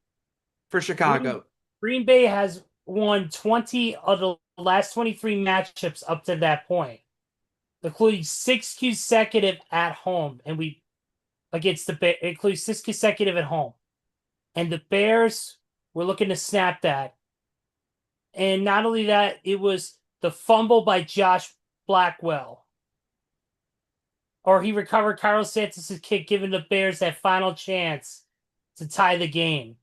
D: for Chicago.
C: Green Bay has won 20 of the last 23 matchups up to that point, including 6 consecutive at home, and we against the Bears, including 6 consecutive at home. And the Bears were looking to snap that. And not only that, it was the fumble by Josh Blackwell. Or he recovered Carlos Santos' kick, giving the Bears that final chance to tie the game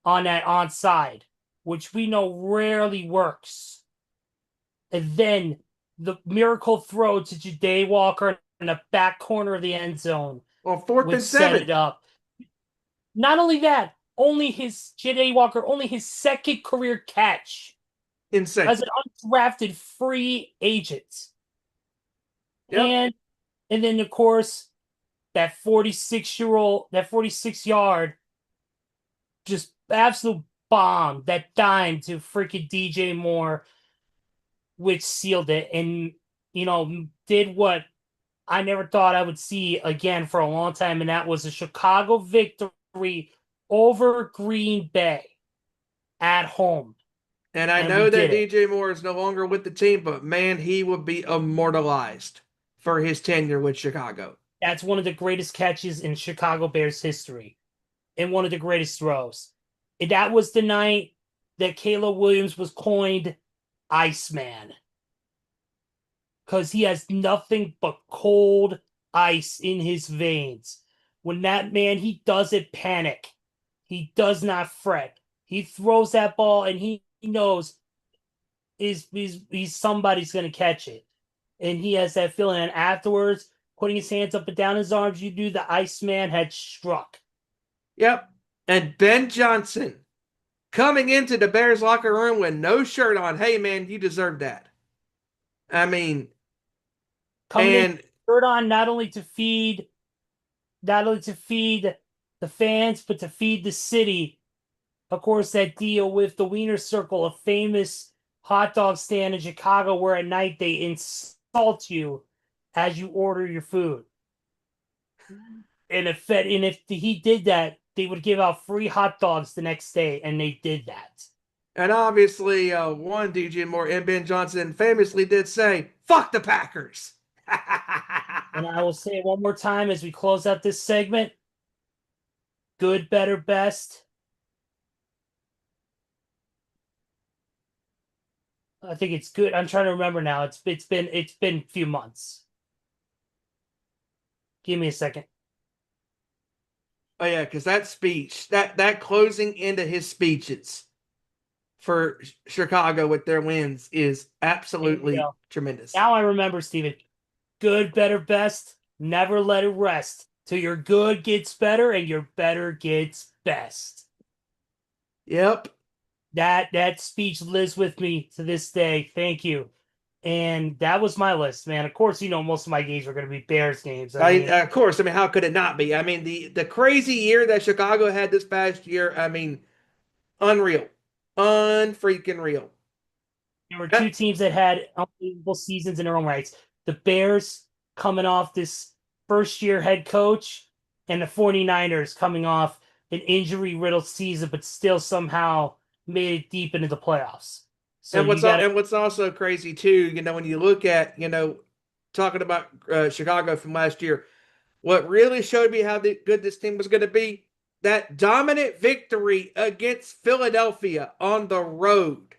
C: on that onside, which we know rarely works. And then the miracle throw to Ja'Day Walker in the back corner of the end zone.
D: Well, 4th and 7.
C: Set it up. Not only that, Ja'Day Walker, only his second career catch.
D: Insane.
C: As an undrafted free agent.
D: Yep.
C: And then, of course, that 46-yard just absolute bomb, that dime to freaking DJ Moore, which sealed it and, did what I never thought I would see again for a long time, and that was a Chicago victory over Green Bay at home.
D: And I know that DJ Moore is no longer with the team, but man, he would be immortalized for his tenure with Chicago.
C: That's one of the greatest catches in Chicago Bears history and one of the greatest throws. And that was the night that Caleb Williams was coined Iceman. Because he has nothing but cold ice in his veins. When that man, he doesn't panic. He does not fret. He throws that ball and he knows he's somebody's going to catch it. And he has that feeling. And afterwards, putting his hands up and down his arms, you knew the Iceman had struck.
D: Yep. And Ben Johnson coming into the Bears locker room with no shirt on. Hey, man, you deserve that. I mean,
C: coming in shirt on not only to feed the fans, but to feed the city. Of course, that deal with the Wiener Circle, a famous hot dog stand in Chicago where at night they insult you as you order your food. And if he did that, they would give out free hot dogs the next day, and they did that.
D: And obviously, one DJ Moore and Ben Johnson famously did say, "Fuck the Packers."
C: And I will say it one more time as we close out this segment. Good, better, best. I think it's good. I'm trying to remember now. It's been a few months. Give me a second.
D: Oh yeah, because that speech, that closing into his speeches for Chicago with their wins is absolutely tremendous.
C: Now I remember, Steven. Good, better, best. Never let it rest till your good gets better and your better gets best.
D: Yep.
C: That speech lives with me to this day. Thank you. And that was my list, man. Of course, most of my games are going to be Bears games.
D: Of course. I mean, how could it not be? I mean, the crazy year that Chicago had this past year, I mean, unreal. Unfreaking real.
C: There were two teams that had unbelievable seasons in their own rights. The Bears coming off this first-year head coach, and the 49ers coming off an injury-riddled season, but still somehow made it deep into the playoffs. So
D: and what's also crazy too, when you look at, talking about Chicago from last year, what really showed me how good this team was going to be, that dominant victory against Philadelphia on the road.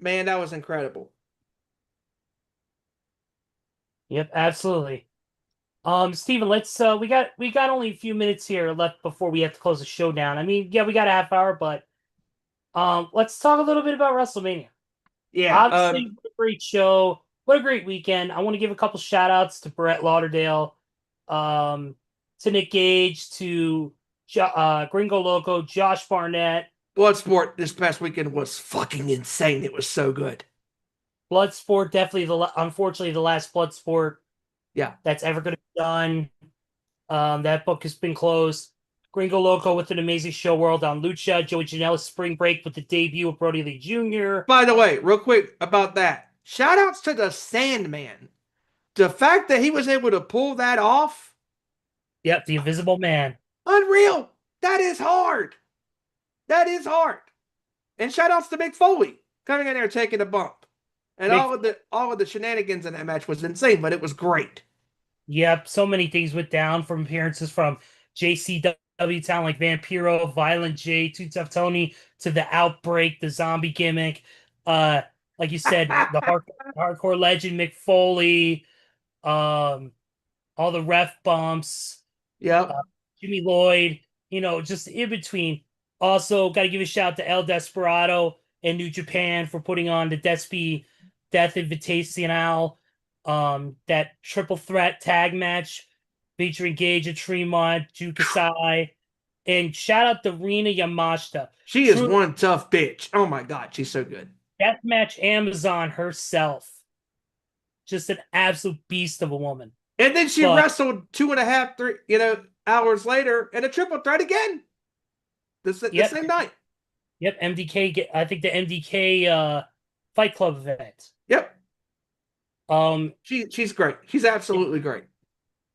D: Man, that was incredible.
C: Yep, absolutely. Steven, let's we got only a few minutes here left before we have to close the show down. I mean, yeah, we got a half hour, but Let's talk a little bit about WrestleMania.
D: Yeah.
C: Obviously, what a great show. What a great weekend. I want to give a couple shout outs to Brett Lauderdale, um, to Nick Gage, to Gringo Loco, Josh Barnett.
D: Bloodsport this past weekend was fucking insane. It was so good.
C: Bloodsport, definitely unfortunately the last Bloodsport
D: Yeah.
C: that's ever going to be done. That book has been closed. Gringo Loco with an amazing show world on Lucha. Joey Janela's Spring Break with the debut of Brody Lee Jr.
D: By the way, real quick about that. Shout outs to the Sandman. The fact that he was able to pull that off.
C: Yep, the Invisible Man.
D: Unreal. That is hard. That is hard. And shout outs to Mick Foley coming in there taking a bump. And all of the shenanigans in that match was insane, but it was great.
C: Yep, so many things went down from appearances from JCW talent like Vampiro, Violent J, Too Tough Tony, to the Outbreak, the zombie gimmick. Like you said, the hardcore legend Mick Foley, all the ref bumps,
D: Yep.
C: Jimmy Lloyd, just in between. Also, got to give a shout out to El Desperado and New Japan for putting on the Despi Death Invitational, that triple threat tag match featuring Gage and Tremont, Ju Kasai, and shout out to Rina Yamashita.
D: She is one tough bitch. Oh my God, she's so good.
C: Deathmatch Amazon herself. Just an absolute beast of a woman.
D: And then she wrestled 2.5, 3, hours later in a triple threat again. The same night.
C: Yep, MDK. I think the MDK Fight Club event.
D: Yep. She's great. She's absolutely great.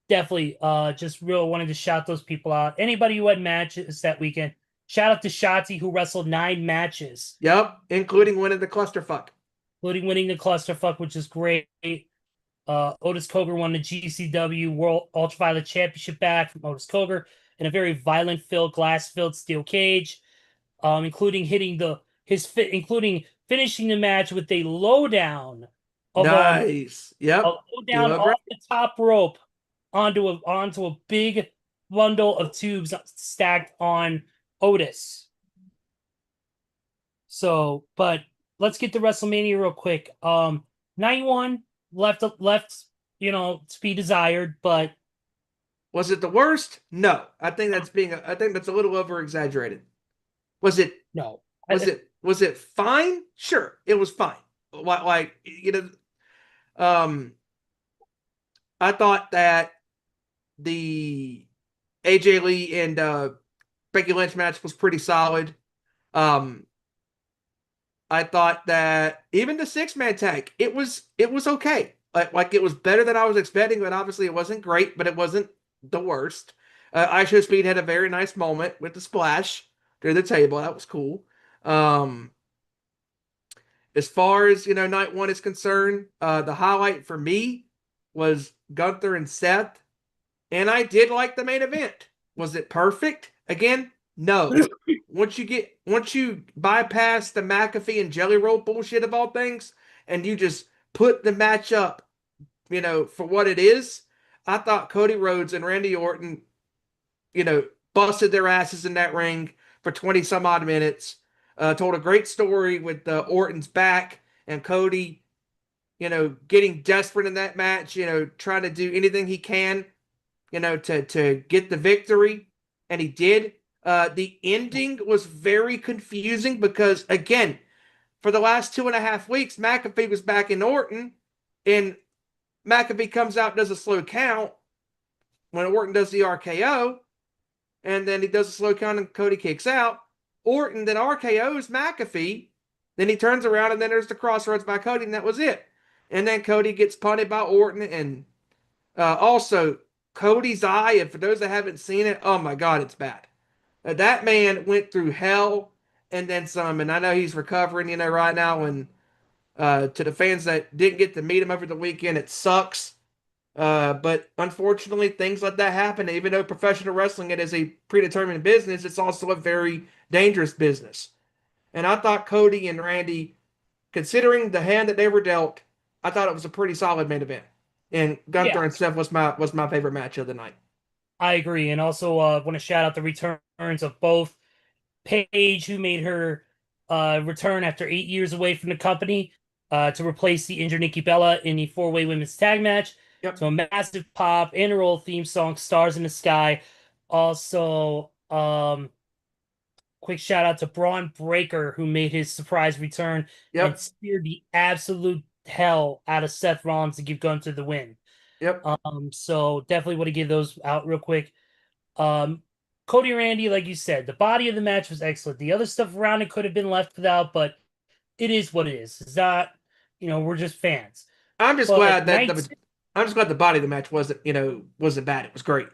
C: Definitely. Just real wanted to shout those people out. Anybody who had matches that weekend. Shout out to Shotzi, who wrestled 9 matches.
D: Yep, including winning the clusterfuck.
C: Which is great. Otis Coger won the GCW World Ultraviolet Championship back from Otis Coger in a very violent-filled, glass-filled steel cage, including including finishing the match with a lowdown of
D: nice. Yep.
C: A lowdown off the top rope onto a big bundle of tubes stacked on Otis. So, but let's get to WrestleMania real quick. 91 left, to be desired, but
D: was it the worst? No. I think that's a little over exaggerated. Was it?
C: No.
D: Was it fine? Sure, it was fine. I thought that the AJ Lee and Becky Lynch match was pretty solid. I thought that even the 6-man tag, it was okay. Like it was better than I was expecting, but obviously it wasn't great, but it wasn't the worst. Isho Speed had a very nice moment with the splash through the table. That was cool. As far as night one is concerned, the highlight for me was Gunther and Seth, and I did like the main event. Was it perfect? Again, no. Once you bypass the McAfee and Jelly Roll bullshit of all things, and you just put the match up, for what it is, I thought Cody Rhodes and Randy Orton, busted their asses in that ring for 20 some odd minutes. Told a great story with Orton's back and Cody, getting desperate in that match, trying to do anything he can, to get the victory. And he did. The ending was very confusing because, again, for the last 2.5 weeks, McAfee was back in Orton, and McAfee comes out, does a slow count when Orton does the RKO, and then he does a slow count and Cody kicks out. Orton then RKO's McAfee, then he turns around and then there's the crossroads by Cody, and that was it. And then Cody gets punted by Orton, and also Cody's eye, and for those that haven't seen it, oh my God, it's bad. That man went through hell and then some, and I know he's recovering, right now, and to the fans that didn't get to meet him over the weekend, it sucks. But unfortunately, things like that happen. Even though professional wrestling, it is a predetermined business, it's also a very dangerous business. And I thought Cody and Randy, considering the hand that they were dealt, I thought it was a pretty solid main event. And Gunther and Steph was my favorite match of the night.
C: I agree, and also want to shout out the returns of both Paige, who made her return after 8 years away from the company to replace the injured Nikki Bella in the four-way women's tag match.
D: Yep.
C: So a massive pop, interroll theme song, Stars in the Sky. Also, quick shout out to Braun Breaker, who made his surprise return and
D: Yep.
C: speared the absolute hell out of Seth Rollins to give Gunther the win.
D: Yep.
C: So definitely want to give those out real quick. Cody Randy, like you said, the body of the match was excellent. The other stuff around it could have been left without, but it is what it is. It's not, we're just fans.
D: I'm just
C: But
D: glad that
C: night,
D: I'm just glad the body of the match wasn't bad. It was great.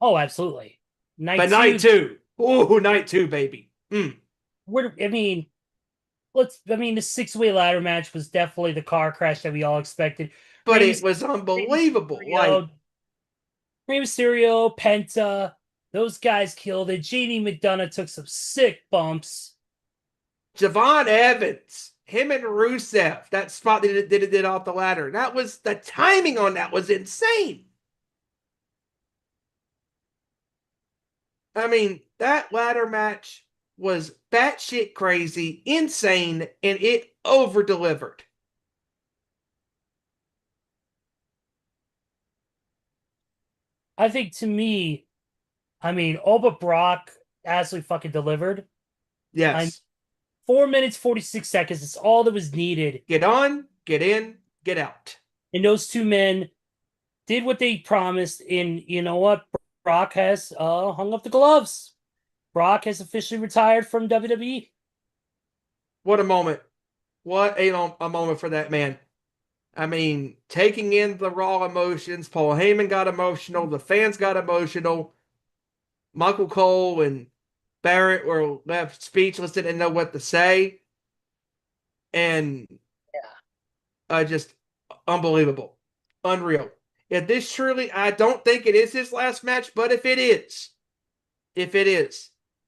C: oh, absolutely.
D: But night two, ooh, night two, baby.
C: The 6-way ladder match was definitely the car crash that we all expected.
D: But
C: Rey
D: it was unbelievable.
C: Rey Mysterio, Penta, those guys killed it. JD McDonough took some sick bumps.
D: Javon Evans, him and Rusev, that spot that did off the ladder. That was the timing on that was insane. I mean, that ladder match was batshit crazy, insane, and it over delivered.
C: I think to me, all but Brock absolutely fucking delivered.
D: Yes.
C: 4 minutes, 46 seconds. It's all that was needed.
D: Get on, get in, get out.
C: And those two men did what they promised. And you know what? Brock has hung up the gloves. Brock has officially retired from WWE.
D: What a moment. What a moment for that man. I mean, taking in the raw emotions. Paul Heyman got emotional. The fans got emotional. Michael Cole and Barrett were left speechless, didn't know what to say. And just unbelievable. Unreal. If this truly, I don't think it is his last match, but if it is,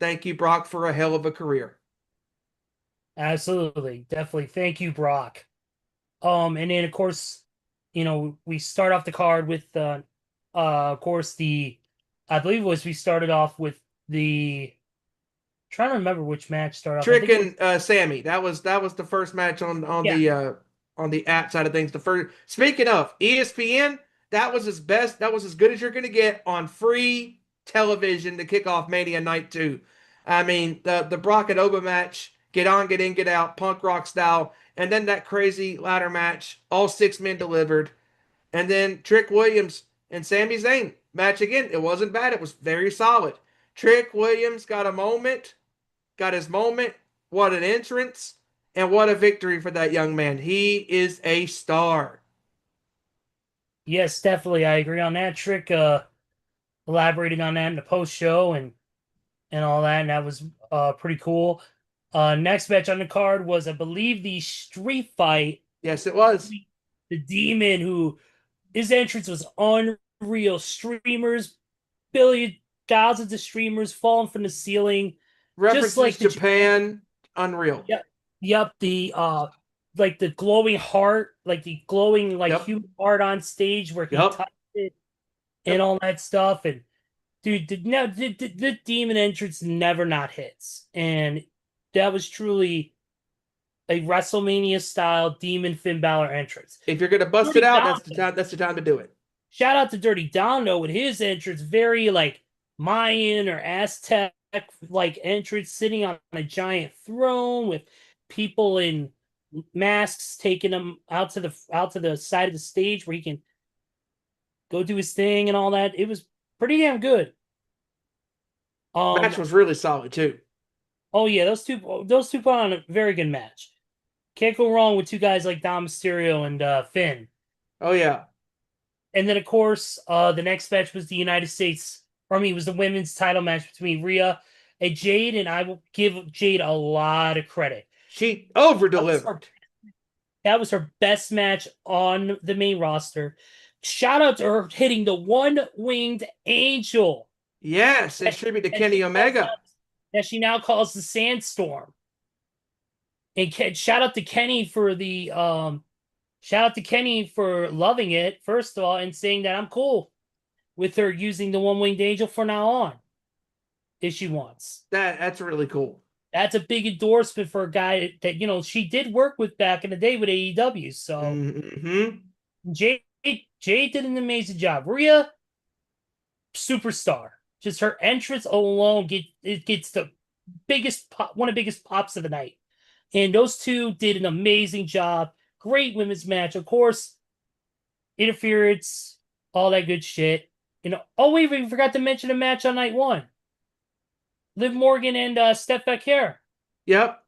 D: thank you, Brock, for a hell of a career.
C: Absolutely. Definitely. Thank you, Brock. And then of course, we start off the card with of course I believe we started off with the trying to remember which match started off.
D: Trick and Sammy. That was the first match on the app side of things. The first, speaking of ESPN, that was as good as you're gonna get on free television to kick off Mania Night 2. I mean, the Brock and Oba match, get on, get in, get out, punk rock style, and then that crazy ladder match, all 6 men delivered. And then Trick Williams and Sami Zayn match again. It wasn't bad. It was very solid. Trick Williams got his moment. What an entrance. And what a victory for that young man. He is a star.
C: Yes, definitely. I agree on that. Trick elaborating on that in the post show and all that, and that was pretty cool. Next match on the card was, I believe, the street fight.
D: Yes, it was.
C: The Demon, who his entrance was unreal. Streamers, thousands of streamers falling from the ceiling.
D: References
C: just like
D: Japan, unreal.
C: Yep. The like the glowing heart, like the glowing human heart on stage where he touched it and all that stuff. And dude, the Demon entrance never not hits, and that was truly a WrestleMania style Demon Finn Balor entrance.
D: If you're gonna bust it out, that's the time to do it.
C: Shout out to Dirty Don though with his entrance, very like Mayan or Aztec like entrance, sitting on a giant throne with people in masks taking him out to the side of the stage where he can go do his thing and all that. It was pretty damn good.
D: Match was really solid too.
C: Oh yeah, those two put on a very good match. Can't go wrong with two guys like Dom Mysterio and Finn.
D: Oh yeah.
C: And then of course, the next match was the United States. It was the women's title match between Rhea and Jade, and I will give Jade a lot of credit.
D: She over-delivered.
C: That was her best match on the main roster. Shout out to her hitting the one-winged angel.
D: Yes, in tribute to Kenny Omega.
C: That she now calls the Sandstorm. And shout out to Kenny for loving it, first of all, and saying that I'm cool with her using the one-winged angel from now on, if she wants.
D: That's really cool.
C: That's a big endorsement for a guy that she did work with back in the day with AEW. So
D: Mm-hmm.
C: Jay did an amazing job. Rhea, superstar. Just her entrance alone gets the biggest pop, one of the biggest pops of the night. And those two did an amazing job. Great women's match, of course. Interference, all that good shit. We even forgot to mention a match on night one. Liv Morgan and Steph Becker.
D: Yep.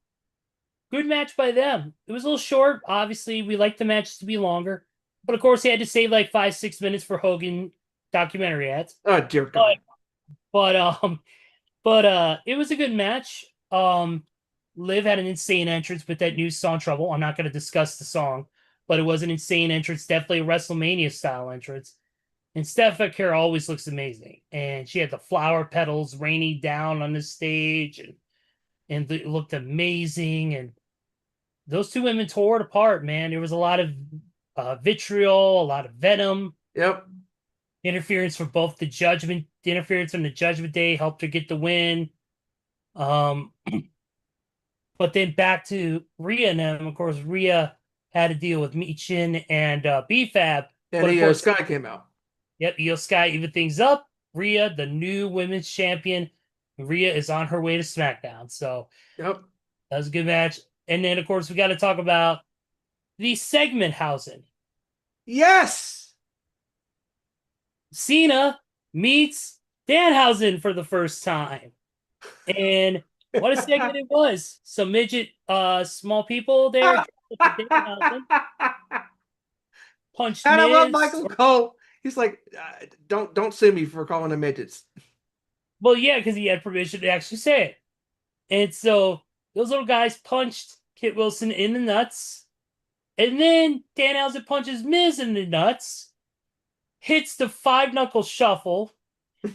C: Good match by them. It was a little short. Obviously, we like the matches to be longer. But of course, they had to save like 5-6 minutes for Hogan documentary ads.
D: Oh dear God.
C: But it was a good match. Liv had an insane entrance with that new song Trouble. I'm not going to discuss the song, but it was an insane entrance, definitely a WrestleMania style entrance. And Steph Becker always looks amazing. And she had the flower petals raining down on the stage and it looked amazing. And those two women tore it apart, man. There was a lot of vitriol, a lot of venom.
D: Yep.
C: Interference from both the interference from the Judgment Day helped her get the win. But then back to Rhea and them. Of course, Rhea had to deal with Michin and BFAB.
D: And
C: of course,
D: Sky came out.
C: Yep, Io Sky even things up. Rhea, the new women's champion. Rhea is on her way to SmackDown. So
D: Yep.
C: that was a good match. And then, of course, we got to talk about the segment housing.
D: Yes.
C: Cena meets Danhausen for the first time. And what a segment it was. Some midget, small people there. Punched
D: And I love
C: Miz.
D: Michael Cole. He's like, don't sue me for calling them midgets.
C: Well, yeah, because he had permission to actually say it. And so those little guys punched Kit Wilson in the nuts. And then Danhausen punches Miz in the nuts. Hits the 5-knuckle shuffle.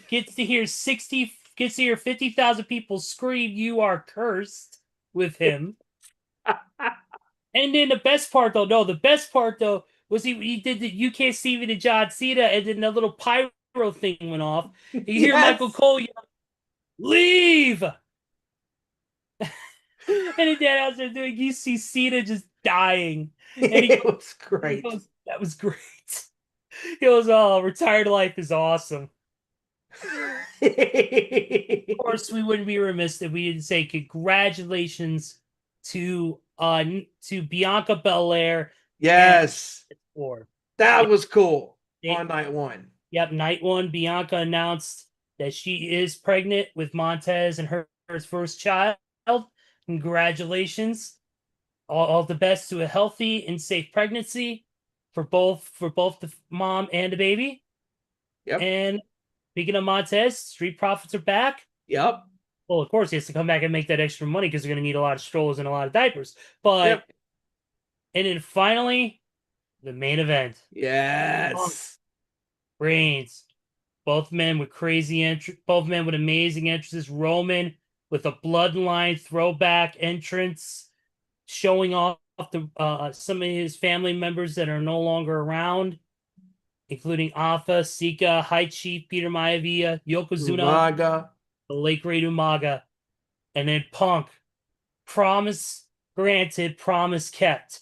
C: Gets to hear 50,000 people scream, "You are cursed," with him. And then the best part though was he did the "You Can't See Me" to John Cena, and then the little pyro thing went off. You hear Michael Cole yell, "Leave!" And then Danhausen doing, you see Cena just dying. And
D: it was great.
C: That was great. He goes, "Oh, retired life is awesome." Of course, we wouldn't be remiss if we didn't say congratulations to Bianca Belair.
D: Yes. That was cool
C: on
D: on night one.
C: Yep, night one, Bianca announced that she is pregnant with Montez and her first child. Congratulations. All the best to a healthy and safe pregnancy for both the mom and the baby.
D: Yep.
C: And speaking of Montez, Street Profits are back.
D: Yep.
C: Well, of course, he has to come back and make that extra money because they're going to need a lot of strollers and a lot of diapers. But, and then finally, the main event.
D: Yes.
C: Reigns. Both men with both men with amazing entrances. Roman with a bloodline throwback entrance, showing off some of his family members that are no longer around, including Alpha, Sika, High Chief, Peter Maivia, Yokozuna,
D: Umaga.
C: the late great Umaga, and then Punk. Promise granted, promise kept.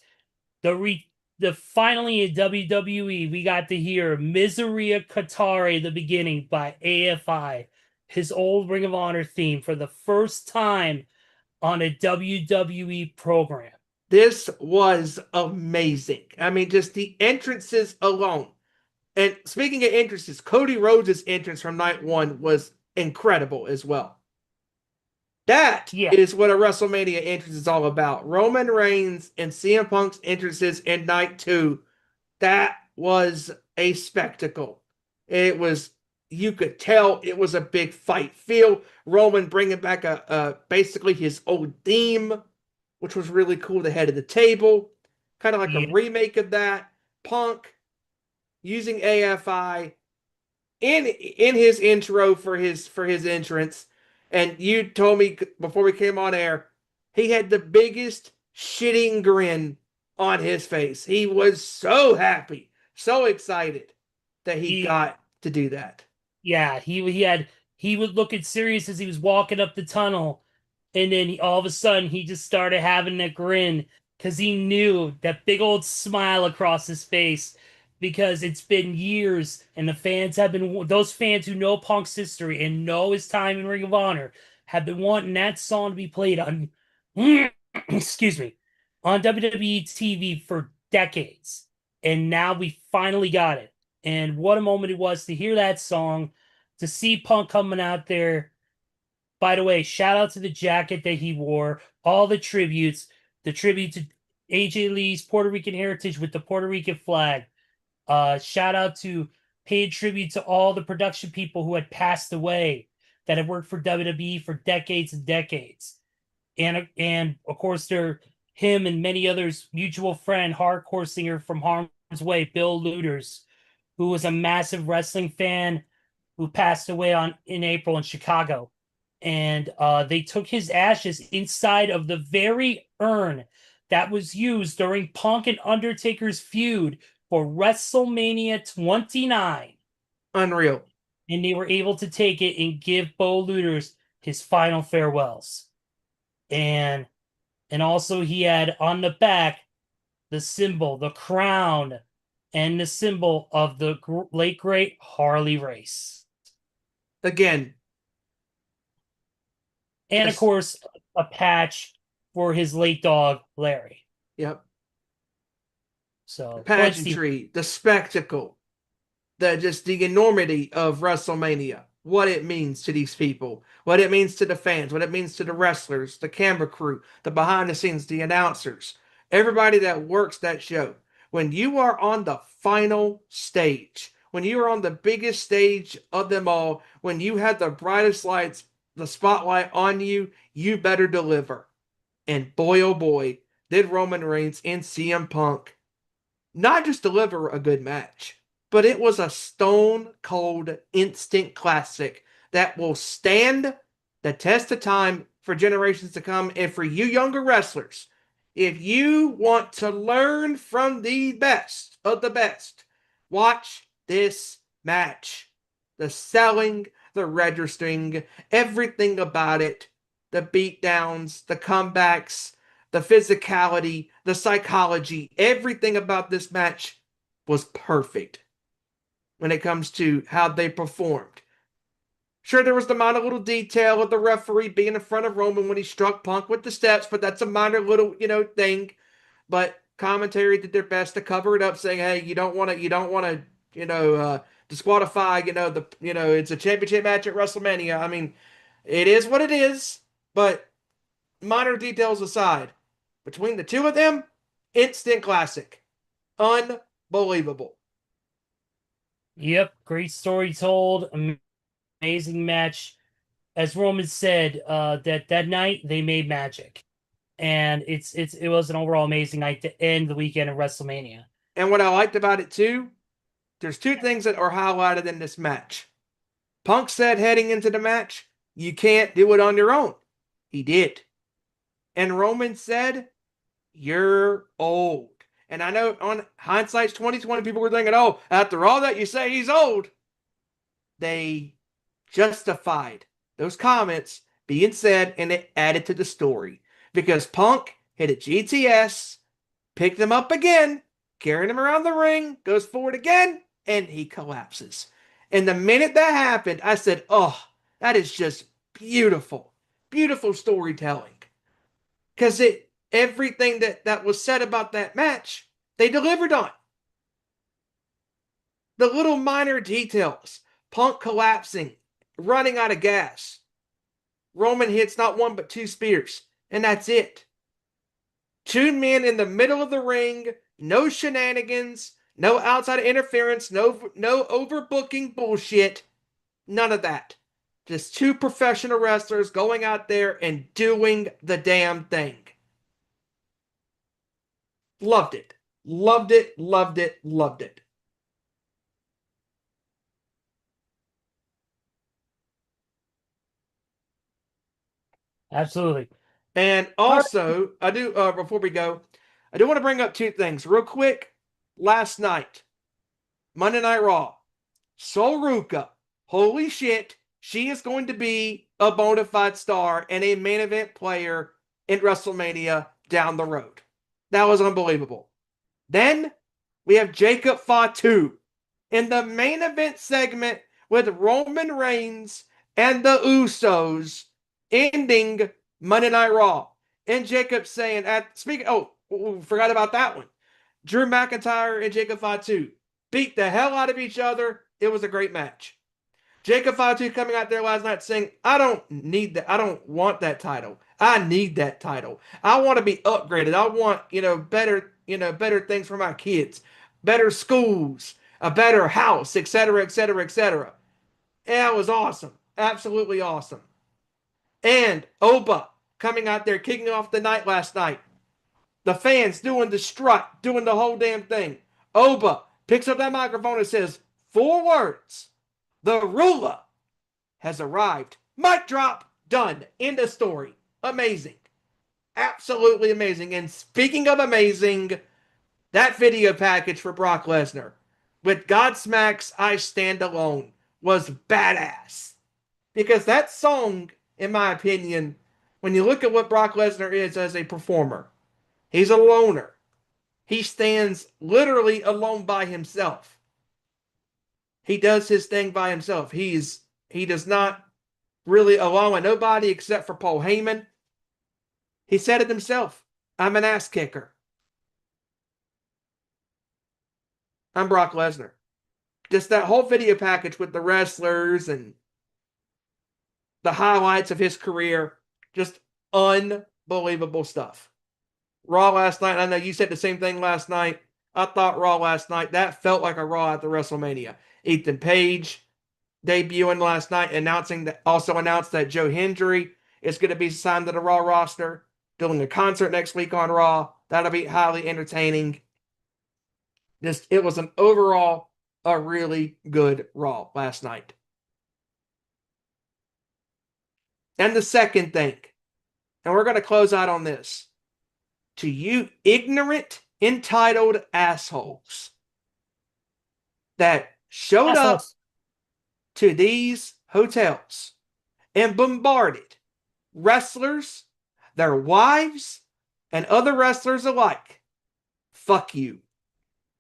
C: The finally in WWE, we got to hear Miseria Katare, the beginning by AFI, his old Ring of Honor theme for the first time on a WWE program.
D: This was amazing. I mean, just the entrances alone. And speaking of entrances, Cody Rhodes' entrance from night one was incredible as well. That is what a WrestleMania entrance is all about. Roman Reigns and CM Punk's entrances in night two. That was a spectacle. It was, you could tell it was a big fight feel. Roman bringing back basically his old theme, which was really cool. The head of the table, kind of like a remake of that. Punk using AFI in his intro for his entrance. And you told me before we came on air, he had the biggest shitting grin on his face. He was so happy, so excited that he got to do that.
C: Yeah, he was looking serious as he was walking up the tunnel. And then all of a sudden, he just started having a grin because he knew that big old smile across his face because it's been years and the fans have been, those fans who know Punk's history and know his time in Ring of Honor have been wanting that song to be played on, excuse me, on WWE TV for decades. And now we finally got it. And what a moment it was to hear that song, to see Punk coming out there. By the way, shout out to the jacket that he wore, all the tributes, the tribute to AJ Lee's Puerto Rican heritage with the Puerto Rican flag. Shout out to paid tribute to all the production people who had passed away that had worked for WWE for decades and decades. And of course, there him and many others, mutual friend, hardcore singer from Harm's Way, Bill Luders, who was a massive wrestling fan who passed away in April in Chicago. And they took his ashes inside of the very urn that was used during Punk and Undertaker's feud for WrestleMania 29.
D: Unreal.
C: And they were able to take it and give Bo Luders his final farewells. And also he had on the back the symbol, the crown, and the symbol of the late great Harley Race.
D: Again.
C: And
D: yes.
C: Of course, a patch for his late dog, Larry.
D: Yep.
C: So
D: the pageantry, the spectacle, the enormity of WrestleMania, what it means to these people, what it means to the fans, what it means to the wrestlers, the camera crew, the behind the scenes, the announcers, everybody that works that show. When you are on the final stage, when you are on the biggest stage of them all, when you have the brightest lights, the spotlight on you, you better deliver. And boy, oh boy, did Roman Reigns and CM Punk not just deliver a good match, but it was a stone cold instant classic that will stand the test of time for generations to come. And for you younger wrestlers, if you want to learn from the best of the best, watch this match. The selling, the registering, everything about it, the beatdowns, the comebacks, the physicality, the psychology, everything about this match was perfect when it comes to how they performed. Sure, there was the minor little detail of the referee being in front of Roman when he struck Punk with the steps, but that's a minor little, thing. But commentary did their best to cover it up, saying, "Hey, you don't want to, disqualify, it's a championship match at WrestleMania." I mean, it is what it is, but minor details aside, between the two of them, instant classic. Unbelievable.
C: Yep, great story told, amazing match. As Roman said, that night they made magic, and it was an overall amazing night to end the weekend of WrestleMania.
D: And what I liked about it too, there's two things that are highlighted in this match. Punk said heading into the match, "You can't do it on your own." He did. And Roman said, "You're old." And I know on hindsight's 2020, people were thinking, "Oh, after all that you say he's old." They justified those comments being said, and it added to the story. Because Punk hit a GTS, picked him up again, carrying him around the ring, goes forward again, and he collapses. And the minute that happened, I said, "Oh, that is just beautiful. Beautiful storytelling." Because everything that was said about that match, they delivered on. The little minor details. Punk collapsing, running out of gas. Roman hits not one but two spears, and that's it. Two men in the middle of the ring, no shenanigans, no outside interference, no overbooking bullshit. None of that. Just two professional wrestlers going out there and doing the damn thing. Loved it. Loved it, loved it, loved it.
C: Absolutely.
D: And also, I do, before we go, I do want to bring up two things real quick. Last night, Monday Night Raw, Sol Ruca, holy shit, She is going to be a bona fide star and a main event player in WrestleMania down the road. That was unbelievable. Then we have Jacob Fatu in the main event segment with Roman Reigns and the Usos ending Monday Night Raw. And Jacob saying, forgot about that one. Drew McIntyre and Jacob Fatu beat the hell out of each other. It was a great match. Jacob Fatu coming out there last night saying, I don't need that. I don't want that title. I need that title. I want to be upgraded. I want, better things for my kids, better schools, a better house, etc., etc., etc. Yeah, it was awesome. Absolutely awesome. And Oba coming out there, kicking off the night last night. The fans doing the strut, doing the whole damn thing. Oba picks up that microphone and says 4 words. The ruler has arrived. Mic drop. Done. End of story. Amazing. Absolutely amazing. And speaking of amazing, that video package for Brock Lesnar with Godsmack's I Stand Alone was badass. Because that song, in my opinion, when you look at what Brock Lesnar is as a performer, he's a loner. He stands literally alone by himself. He does his thing by himself. He does not really allow nobody except for Paul Heyman. He said it himself. I'm an ass kicker. I'm Brock Lesnar. Just that whole video package with the wrestlers and the highlights of his career. Just unbelievable stuff. Raw last night, I know you said the same thing last night. I thought Raw last night, that felt like a Raw at the WrestleMania. Ethan Page debuting last night, also announced that Joe Hendry is going to be signed to the Raw roster, doing a concert next week on Raw. That'll be highly entertaining. It was an overall a really good Raw last night. And the second thing, and we're going to close out on this. To you ignorant, entitled assholes that showed up to these hotels and bombarded wrestlers, their wives, and other wrestlers alike. Fuck you.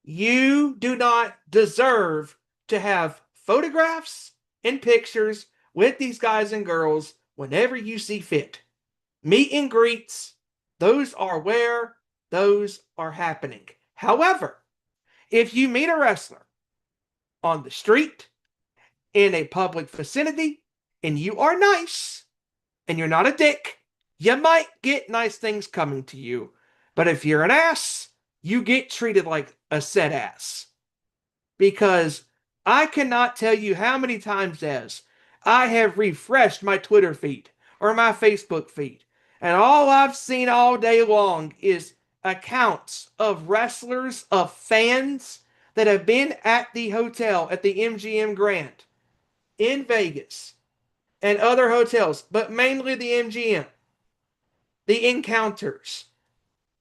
D: You do not deserve to have photographs and pictures with these guys and girls whenever you see fit. Meet and greets, those are where those are happening. However, if you meet a wrestler on the street, in a public vicinity, and you are nice, and you're not a dick, you might get nice things coming to you. But if you're an ass, you get treated like a said ass. Because I cannot tell you how many times as I have refreshed my Twitter feed or my Facebook feed, and all I've seen all day long is accounts of wrestlers, of fans that have been at the hotel at the MGM Grand in Vegas and other hotels, but mainly the MGM. The encounters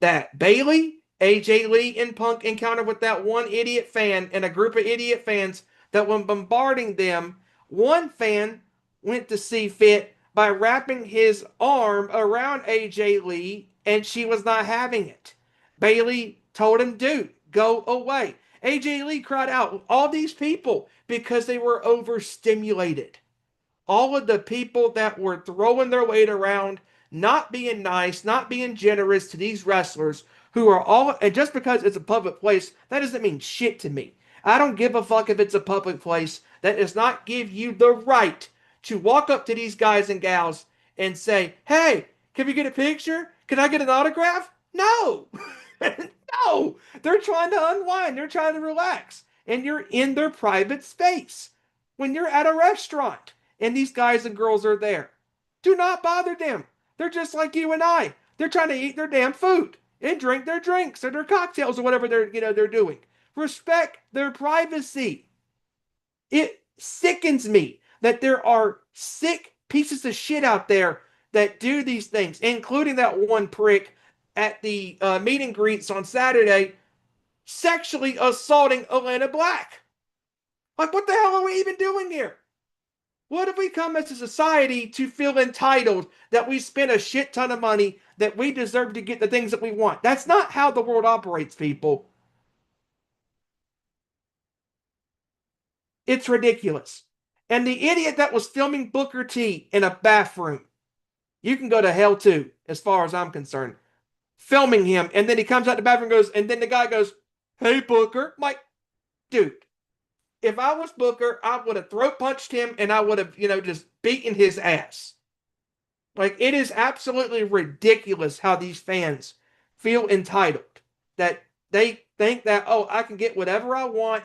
D: that Bayley, AJ Lee, and Punk encountered with that one idiot fan and a group of idiot fans that when bombarding them, one fan went to see fit by wrapping his arm around AJ Lee, and she was not having it. Bayley told him, dude, go away. AJ Lee cried out, all these people, because they were overstimulated. All of the people that were throwing their weight around, not being nice, not being generous to these wrestlers who are all, and just because it's a public place, that doesn't mean shit to me. I don't give a fuck if it's a public place. That does not give you the right to walk up to these guys and gals and say, hey, can we get a picture? Can I get an autograph? No. No. They're trying to unwind. They're trying to relax. And you're in their private space. When you're at a restaurant and these guys and girls are there, do not bother them. They're just like you and I. They're trying to eat their damn food and drink their drinks or their cocktails or whatever they're doing. Respect their privacy. It sickens me that there are sick pieces of shit out there that do these things, including that one prick at the meet and greets on Saturday sexually assaulting Atlanta Black. Like, what the hell are we even doing here? What have we come as a society to feel entitled that we spent a shit ton of money, that we deserve to get the things that we want? That's not how the world operates, people. It's ridiculous. And the idiot that was filming Booker T in a bathroom, you can go to hell too, as far as I'm concerned. Filming him, and then he comes out the bathroom and goes, and then the guy goes, "Hey, Booker." I'm like, dude, if I was Booker, I would have throat punched him and I would have, just beaten his ass. Like, it is absolutely ridiculous how these fans feel entitled, that they think that, oh, I can get whatever I want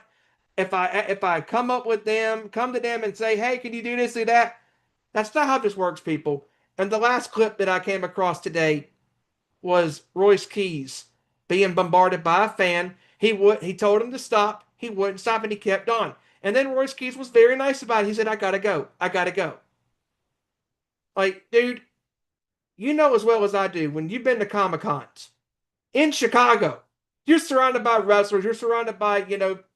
D: if I come to them and say, "Hey, can you do this, do that?" That's not how this works, people. And the last clip that I came across today was Royce Keys being bombarded by a fan. He told him to stop. He wouldn't stop, and he kept on. And then Royce Keys was very nice about it. He said, "I gotta go. I gotta go." Like, dude, you know as well as I do, when you've been to Comic Cons in Chicago, you're surrounded by wrestlers. You're surrounded by,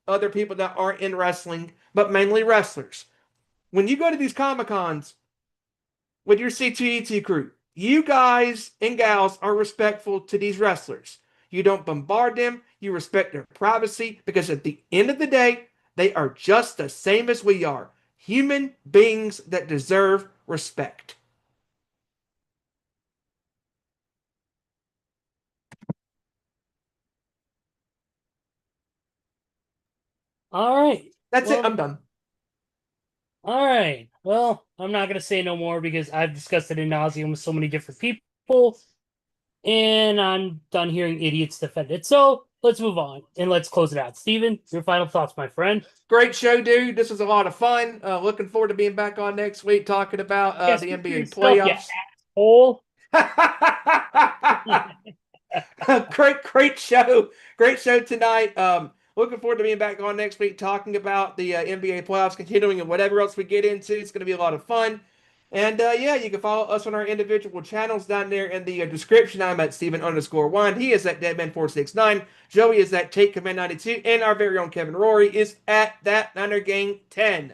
D: other people that aren't in wrestling, but mainly wrestlers. When you go to these Comic Cons with your C2E2 crew, you guys and gals are respectful to these wrestlers. You don't bombard them. You respect their privacy, because at the end of the day, they are just the same as we are. Human beings that deserve respect.
C: All right.
D: That's
C: Well,
D: it. I'm done.
C: all right. Well, I'm not going to say no more because I've discussed it in nauseum with so many different people, and I'm done hearing idiots defend it. So let's move on and let's close it out. Steven, your final thoughts, my friend.
D: Great show, dude. This was a lot of fun. Looking forward to being back on next week talking about
C: Yes,
D: the NBA
C: yourself, you
D: playoffs.
C: asshole.
D: Great show. Great show tonight. Looking forward to being back on next week talking about the NBA playoffs, continuing and whatever else we get into. It's going to be a lot of fun. And yeah, you can follow us on our individual channels down there in the description. I'm at Steven_1. He is at Deadman469. Joey is at Take Command 92. And our very own Kevin Rory is at That Niner Gang 10.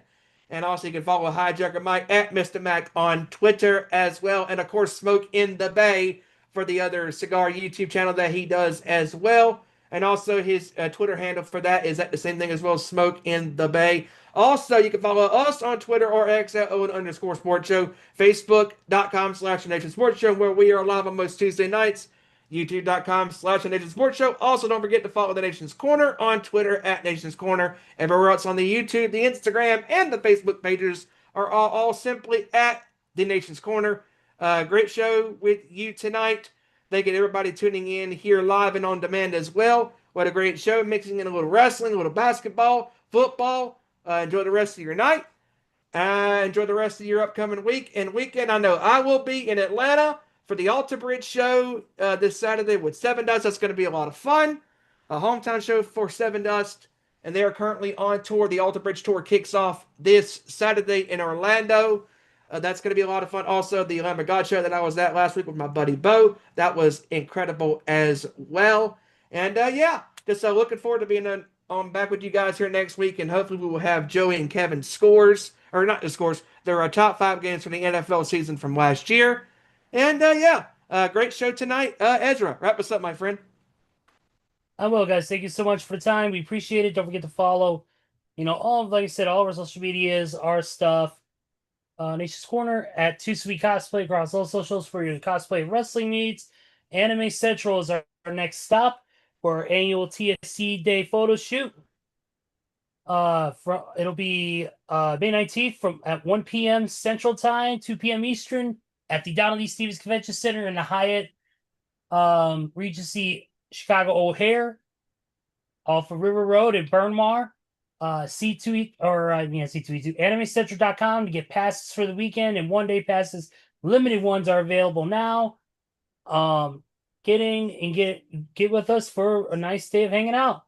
D: And also, you can follow Hijacker Mike at Mr. Mac on Twitter as well. And of course, Smoke in the Bay for the other cigar YouTube channel that he does as well. And also, his Twitter handle for that is at the same thing as well, Smoke in the Bay. Also, you can follow us on Twitter or X at Owen_Sports Show, Facebook.com/Nation Sports Show, where we are live on most Tuesday nights, YouTube.com/Nation Sports Show. Also, don't forget to follow the Nation's Corner on Twitter at Nation's Corner. Everywhere else on the YouTube, the Instagram, and the Facebook pages are all simply at the Nation's Corner. Great show with you tonight. Thank you to everybody tuning in here live and on demand as well. What a great show, mixing in a little wrestling, a little basketball, football. Enjoy the rest of your night. Enjoy the rest of your upcoming week and weekend. I know I will be in Atlanta for the Alter Bridge show this Saturday with Seven Dust. That's going to be a lot of fun. A hometown show for Seven Dust, and they are currently on tour. The Alter Bridge tour kicks off this Saturday in Orlando. That's going to be a lot of fun. Also, the Lamb of God show that I was at last week with my buddy Bo. That was incredible as well. And yeah, just looking forward to being back with you guys here next week. And hopefully we will have Joey and Kevin's scores, or not the scores, their top 5 games from the NFL season from last year. And yeah, great show tonight. Ezra, wrap us up, my friend.
C: I will, guys. Thank you so much for the time. We appreciate it. Don't forget to follow, like I said, all of our social medias, our stuff. Nation's Corner at 2 Sweet Cosplay across all socials for your cosplay and wrestling needs. Anime Central is our next stop for our annual TSC Day photo shoot. It'll be May 19th at 1 p.m. Central Time, 2 p.m. Eastern at the Donald E. Stevens Convention Center in the Hyatt Regency Chicago O'Hare off of River Road in Burnmar. C2E C2E2 AnimeCentral.com to get passes for the weekend, and 1-day passes. Limited ones are available now. Get with us for a nice day of hanging out.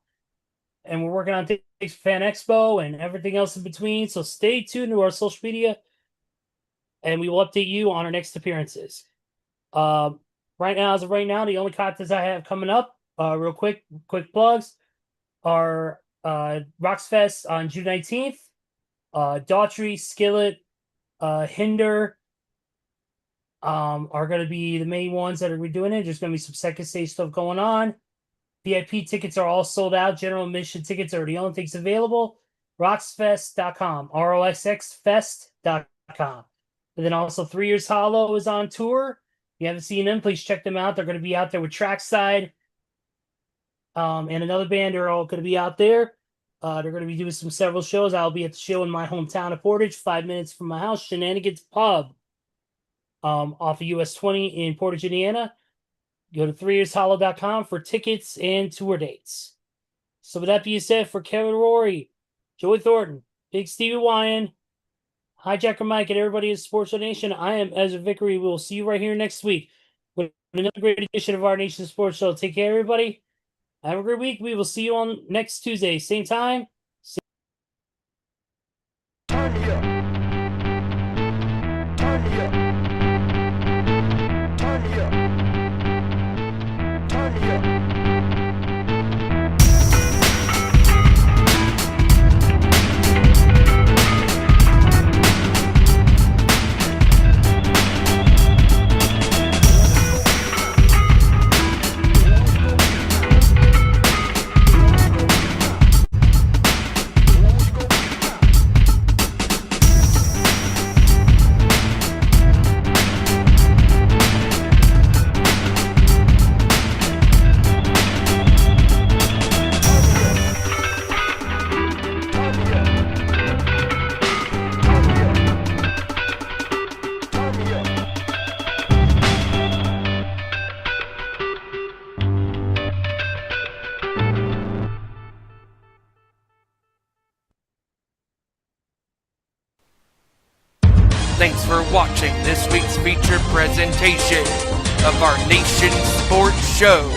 C: And we're working on things Fan Expo and everything else in between. So stay tuned to our social media, and we will update you on our next appearances. As of right now, the only contests I have coming up, real quick plugs, are Roxfest on June 19th, Daughtry, Skillet, Hinder are going to be the main ones that are doing it. There's going to be some second stage stuff going on. VIP tickets are all sold out. General admission tickets are the only things available. Roxfest.com, ROXXFest.com. And then also 3 Years Hollow is on tour. If you haven't seen them, please check them out. They're going to be out there with Trackside and another band. They're all going to be out there. They're going to be doing several shows. I'll be at the show in my hometown of Portage, 5 minutes from my house, Shenanigans Pub, off of US 20 in Portage, Indiana. Go to 3yearshollow.com for tickets and tour dates. So with that being said, for Kevin Rory, Joey Thornton, Big Stevie Wyand, Hijacker Mike, and everybody in Sports Nation, I am Ezra Vickery. We'll see you right here next week with another great edition of our Nation Sports Show. Take care, everybody. Have a great week. We will see you on next Tuesday, same time.
E: Turn me up. Turn me up. Turn me up. Turn me up.
A: Thanks for watching this week's featured presentation of our Nation Sports Show.